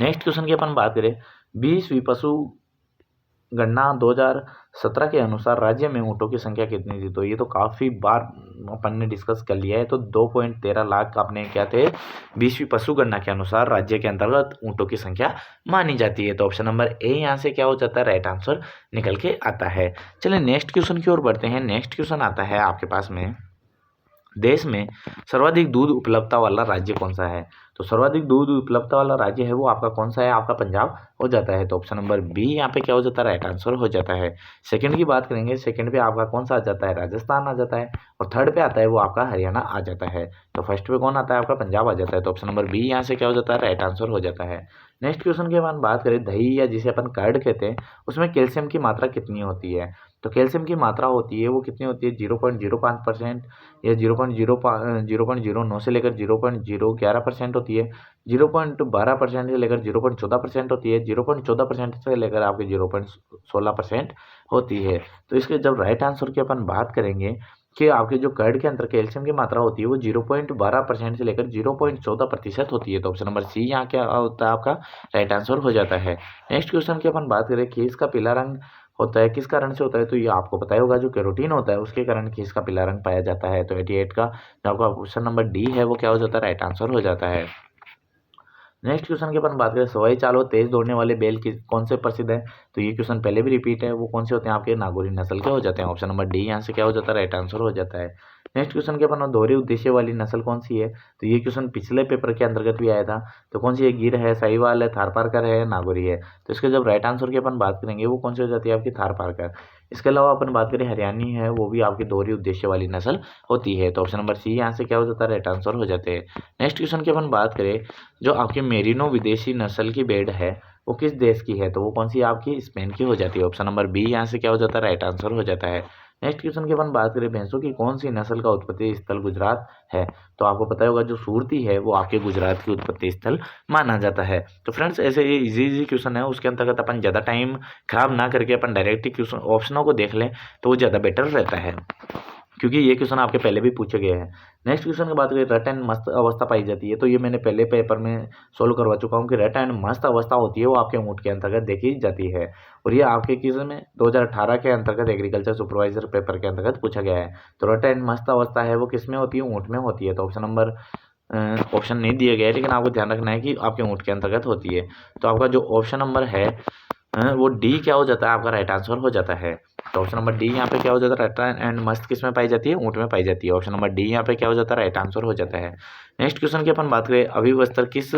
S1: नेक्स्ट क्वेश्चन की अपन बात करें, 20वीं पशु गणना 2017 के अनुसार राज्य में ऊँटों की संख्या कितनी थी, तो ये तो काफ़ी बार अपन ने डिस्कस कर लिया है। तो 2.13 लाख अपने क्या थे, 20वीं पशु गणना के अनुसार राज्य के अंतर्गत ऊँटों की संख्या मानी जाती है। तो ऑप्शन नंबर ए यहाँ से क्या हो जाता है, राइट आंसर निकल के आता है। चलिए नेक्स्ट क्वेश्चन की ओर बढ़ते हैं। नेक्स्ट क्वेश्चन आता है आपके पास में, देश में सर्वाधिक दूध उपलब्धता वाला राज्य कौन सा है, तो सर्वाधिक दूध उपलब्धता वाला राज्य है वो आपका कौन सा है, आपका पंजाब हो जाता है। तो ऑप्शन नंबर बी यहाँ पे क्या हो जाता है, राइट आंसर हो जाता है। सेकंड की बात करेंगे, सेकंड पे आपका कौन सा आ जाता है, राजस्थान आ जाता है, और थर्ड पे आता है वो आपका हरियाणा आ जाता है। तो फर्स्ट पे कौन आता है, आपका पंजाब आ जाता है। तो ऑप्शन नंबर बी यहाँ से क्या हो जाता है, राइट आंसर हो जाता है। नेक्स्ट क्वेश्चन की अपन बात करें, दही या जिसे अपन कर्ड कहते हैं उसमें कैल्शियम की मात्रा कितनी होती है, तो कैल्शियम की मात्रा होती है वो कितनी होती है, 0.05% या 0.09 से लेकर 0.011% होती है, 0.12% से लेकर 0.14% होती है, 0.14% से लेकर आपके 0.16% होती है। तो इसके जब राइट आंसर की अपन बात करेंगे कि आपके जो कर्ड के अंदर कैल्शियम की मात्रा होती है वो 0.12% से लेकर 0.14% होती है। तो ऑप्शन नंबर सी यहाँ क्या होता है, आपका राइट आंसर हो जाता है। नेक्स्ट क्वेश्चन की अपन बात करें, खीस का पीला रंग होता है किस कारण से होता है, तो ये आपको पता ही होगा, जो कैरोटीन होता है उसके कारण खीस का पीला रंग पाया जाता है। तो 88 का जो आपका ऑप्शन नंबर डी है वो क्या हो जाता है, राइट आंसर हो जाता है। नेक्स्ट क्वेश्चन की अपन बात करें, सवाई चाल और तेज दौड़ने वाले बैल कौन से प्रसिद्ध है, तो ये क्वेश्चन पहले भी रिपीट है, वो कौन से होते हैं, आपके नागौरी नस्ल के हो जाते हैं। ऑप्शन नंबर डी यहाँ से क्या हो जाता है, राइट आंसर हो जाता है। नेक्स्ट क्वेश्चन के अपन, दोहरे उद्देश्य वाली नस्ल कौन सी है, तो ये क्वेश्चन पिछले पेपर के अंतर्गत भी आया था। तो कौन सी है, गिर है, साहिवाल है, थारपारकर है, नागौरी है। तो इसके जब राइट आंसर की अपन बात करेंगे वो कौन सी हो जाती है, आपकी थारपारकर। इसके अलावा अपन बात करें हरियाणी है, वो भी आपकी दोहरी उद्देश्य वाली नस्ल होती है। तो ऑप्शन नंबर सी यहाँ से क्या हो जाता है, राइट आंसर हो जाते हैं। नेक्स्ट क्वेश्चन की अपन बात करें, जो आपकी मेरिनो विदेशी नस्ल की भेड़ है वो किस देश की है, तो वो कौन सी आपकी स्पेन की हो जाती है। ऑप्शन नंबर बी यहाँ से क्या हो जाता है, राइट आंसर हो जाता है। नेक्स्ट क्वेश्चन की अपन बात करें, भैंसों की कौन सी नस्ल का उत्पत्ति स्थल गुजरात है, तो आपको पता होगा जो सूरती है वो आपके गुजरात की उत्पत्ति स्थल माना जाता है। तो फ्रेंड्स ऐसे ये इजी क्वेश्चन है, उसके अंतर्गत अपन ज़्यादा टाइम खराब ना करके अपन डायरेक्ट क्वेश्चन ऑप्शनों को देख लें तो वो ज़्यादा बेटर रहता है, क्योंकि ये क्वेश्चन आपके पहले भी पूछे गए हैं। नेक्स्ट क्वेश्चन की बात करें, रट एंड मस्त अवस्था पाई जाती है, तो ये मैंने पहले पेपर में सोल्व करवा चुका हूँ कि रट एंड मस्त अवस्था होती है वो आपके ऊँट के अंतर्गत देखी जाती है, और ये आपके किस में 2018 के अंतर्गत एग्रीकल्चर सुपरवाइजर पेपर के अंतर्गत पूछा गया है। तो रट एंड मस्त अवस्था है वो किस में होती है, ऊँट में होती है। तो ऑप्शन नंबर ऑप्शन नहीं दिए गए, लेकिन आपको ध्यान रखना है कि आपके ऊँट के अंतर्गत होती है। तो आपका जो ऑप्शन नंबर है वो डी क्या हो जाता है, आपका राइट आंसर हो जाता है। तो ऑप्शन नंबर डी यहाँ पे क्या हो जाता है, रट एंड मस्त किस में पाई जाती है, ऊँट में पाई जाती है। ऑप्शन नंबर डी यहाँ पे क्या हो जाता है, राइट आंसर हो जाता है। नेक्स्ट क्वेश्चन की अपन बात करें, अभिवस्त्र किस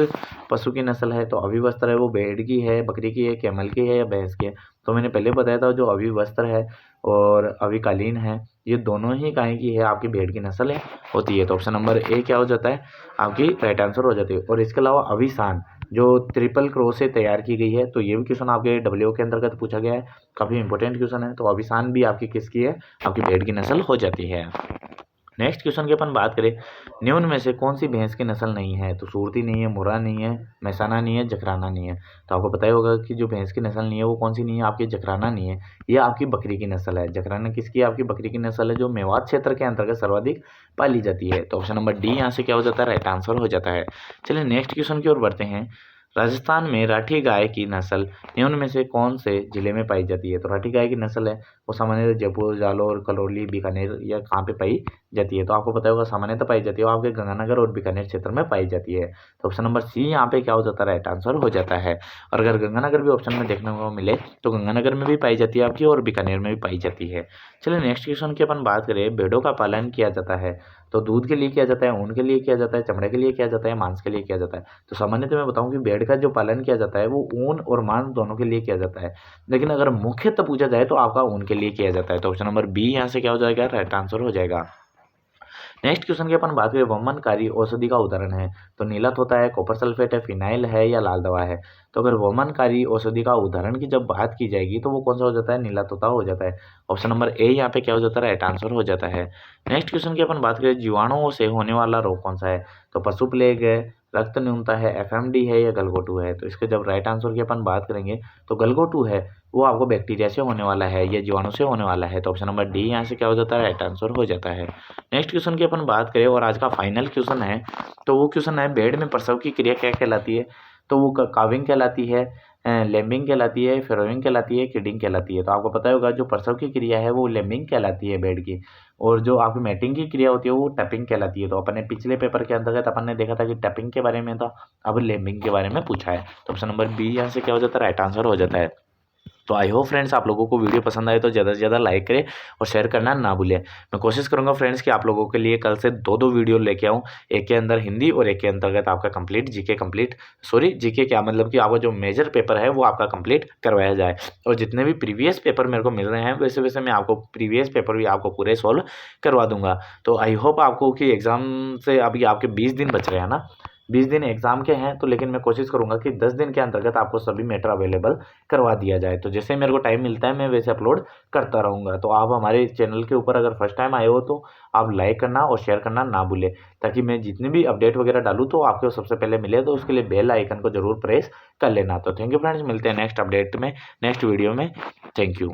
S1: पशु की नस्ल है, तो अभिवस्त्र है वो भेड़ की है, बकरी की है, कैमल की है या भैंस की है। तो मैंने पहले बताया था जो अभिवस्त्र है और अभिकालीन है ये दोनों ही गाय की है, आपकी भेड़ की नस्ल है होती है। तो ऑप्शन नंबर ए क्या हो जाता है, आपकी राइट आंसर हो जाती है। और इसके अलावा अभिसान जो ट्रिपल क्रॉस से तैयार की गई है, तो ये भी क्वेश्चन आपके डब्ल्यू के अंतर्गत पूछा गया है, काफ़ी इंपॉर्टेंट क्वेश्चन है। तो अभिसान भी आपकी किसकी है, आपकी भेड़ की नस्ल हो जाती है। नेक्स्ट क्वेश्चन की अपन बात करें, निम्न में से कौन सी भैंस की नस्ल नहीं है, तो सूरती नहीं है, मुर्रा नहीं है, मैसाना नहीं है, जकराना नहीं है। तो आपको पता ही होगा कि जो भैंस की नस्ल नहीं है वो कौन सी नहीं है, आपकी जकराना नहीं है, ये आपकी बकरी की नस्ल है। जकराना किसकी है, आपकी बकरी की नस्ल है, जो मेवात क्षेत्र के अंतर्गत सर्वाधिक पाली जाती है। तो ऑप्शन नंबर डी यहाँ से क्या हो जाता है, राइट आंसर हो जाता है। चलिए नेक्स्ट क्वेश्चन की ओर बढ़ते हैं, राजस्थान में राठी गाय की नस्ल निम्न में से कौन से जिले में पाई जाती है, तो राठी गाय की नस्ल है वो सामान्यतः जयपुर, जालौर, करौली, बीकानेर या कहाँ पे पाई जाती है। तो आपको पता होगा सामान्यतः पाई जाती है वो आपके गंगानगर और बीकानेर क्षेत्र में पाई जाती है। तो ऑप्शन नंबर सी यहाँ पे क्या हो जाता है, राइट आंसर हो जाता है। और अगर गंगानगर भी ऑप्शन में देखने को मिले तो गंगानगर में भी पाई जाती है आपकी, और बीकानेर में भी पाई जाती है। चलिए नेक्स्ट क्वेश्चन की अपन बात करें, भेड़ों का पालन किया जाता है तो दूध के लिए किया जाता है, ऊन के लिए किया जाता है, चमड़े के लिए किया जाता है, मांस के लिए किया जाता है। तो सामान्यतः मैं बताऊं कि भेड़ का जो पालन किया जाता है वो ऊन और मांस दोनों के लिए किया जाता है, लेकिन अगर मुख्यतः पूछा जाए तो आपका ऊन के लिए किया जाता है। तो ऑप्शन नंबर बी यहाँ से क्या हो जाएगा, राइट आंसर हो जाएगा। नेक्स्ट क्वेश्चन की अपन बात करें वमनकारी औषधि का उदाहरण है तो नीलत होता है, कॉपर सल्फेट है, फिनाइल है या लाल दवा है। तो अगर वमनकारी औषधि का उदाहरण की जब बात की जाएगी तो वो कौन सा हो जाता है, नीलत होता हो जाता है। ऑप्शन नंबर ए यहाँ पे क्या हो जाता है, राइट आंसर हो जाता है। नेक्स्ट क्वेश्चन की अपन बात करें जीवाणुओं से होने वाला रोग कौन सा है तो पशु प्लेग है, रक्त न्यूनता है, एफएमडी है या गलघोटू है। तो इसके जब राइट आंसर की अपन बात करेंगे तो गलघोटू है, वो आपको बैक्टीरिया से होने वाला है या जीवाणु से होने वाला है। तो ऑप्शन नंबर डी यहाँ से क्या हो जाता है, राइट आंसर हो जाता है। नेक्स्ट क्वेश्चन की अपन बात करें और आज का फाइनल क्वेश्चन है तो वो क्वेश्चन है भेड़ में प्रसव की क्रिया क्या कहलाती है। तो वो काविंग कहलाती है, लेम्बिंग कहलाती है, फेरोइंग कहलाती है, किडिंग कहलाती है। तो आपको पता होगा जो प्रसव की क्रिया है वो लेम्बिंग कहलाती है भेड़ की, और जो आपकी मैटिंग की क्रिया होती है वो टपिंग कहलाती है। तो अपने पिछले पेपर के अंतर्गत अपन ने देखा था कि टपिंग के बारे में था, अब लेम्बिंग के बारे में पूछा है। तो ऑप्शन नंबर बी यहाँ से क्या हो जाता है, राइट आंसर हो जाता है। तो आई होप फ्रेंड्स आप लोगों को वीडियो पसंद आए तो ज़्यादा से ज़्यादा लाइक करें और शेयर करना ना भूलें। मैं कोशिश करूंगा फ्रेंड्स कि आप लोगों के लिए कल से दो वीडियो लेके आऊँ, एक के अंदर हिंदी और एक के अंतर्गत आपका complete GK complete, sorry GK क्या मतलब कि आपका जो मेजर पेपर है वो आपका कंप्लीट करवाया जाए। और जितने भी प्रीवियस पेपर मेरे को मिल रहे हैं वैसे वैसे मैं आपको प्रीवियस पेपर भी आपको पूरे सॉल्व करवा दूंगा। तो आई होप आपको कि एग्जाम से अभी आपके 20 दिन बच रहे हैं ना, 20 दिन एग्जाम के हैं, तो लेकिन मैं कोशिश करूंगा कि 10 दिन के अंतर्गत आपको सभी मैटर अवेलेबल करवा दिया जाए। तो जैसे मेरे को टाइम मिलता है मैं वैसे अपलोड करता रहूंगा। तो आप हमारे चैनल के ऊपर अगर फर्स्ट टाइम आए हो तो आप लाइक करना और शेयर करना ना भूलें, ताकि मैं जितनी भी अपडेट वगैरह डालूँ तो आपको सबसे पहले मिले। तो उसके लिए बेल आइकन को जरूर प्रेस कर लेना। तो थैंक यू फ्रेंड्स, मिलते हैं नेक्स्ट अपडेट में, नेक्स्ट वीडियो में। Thank you.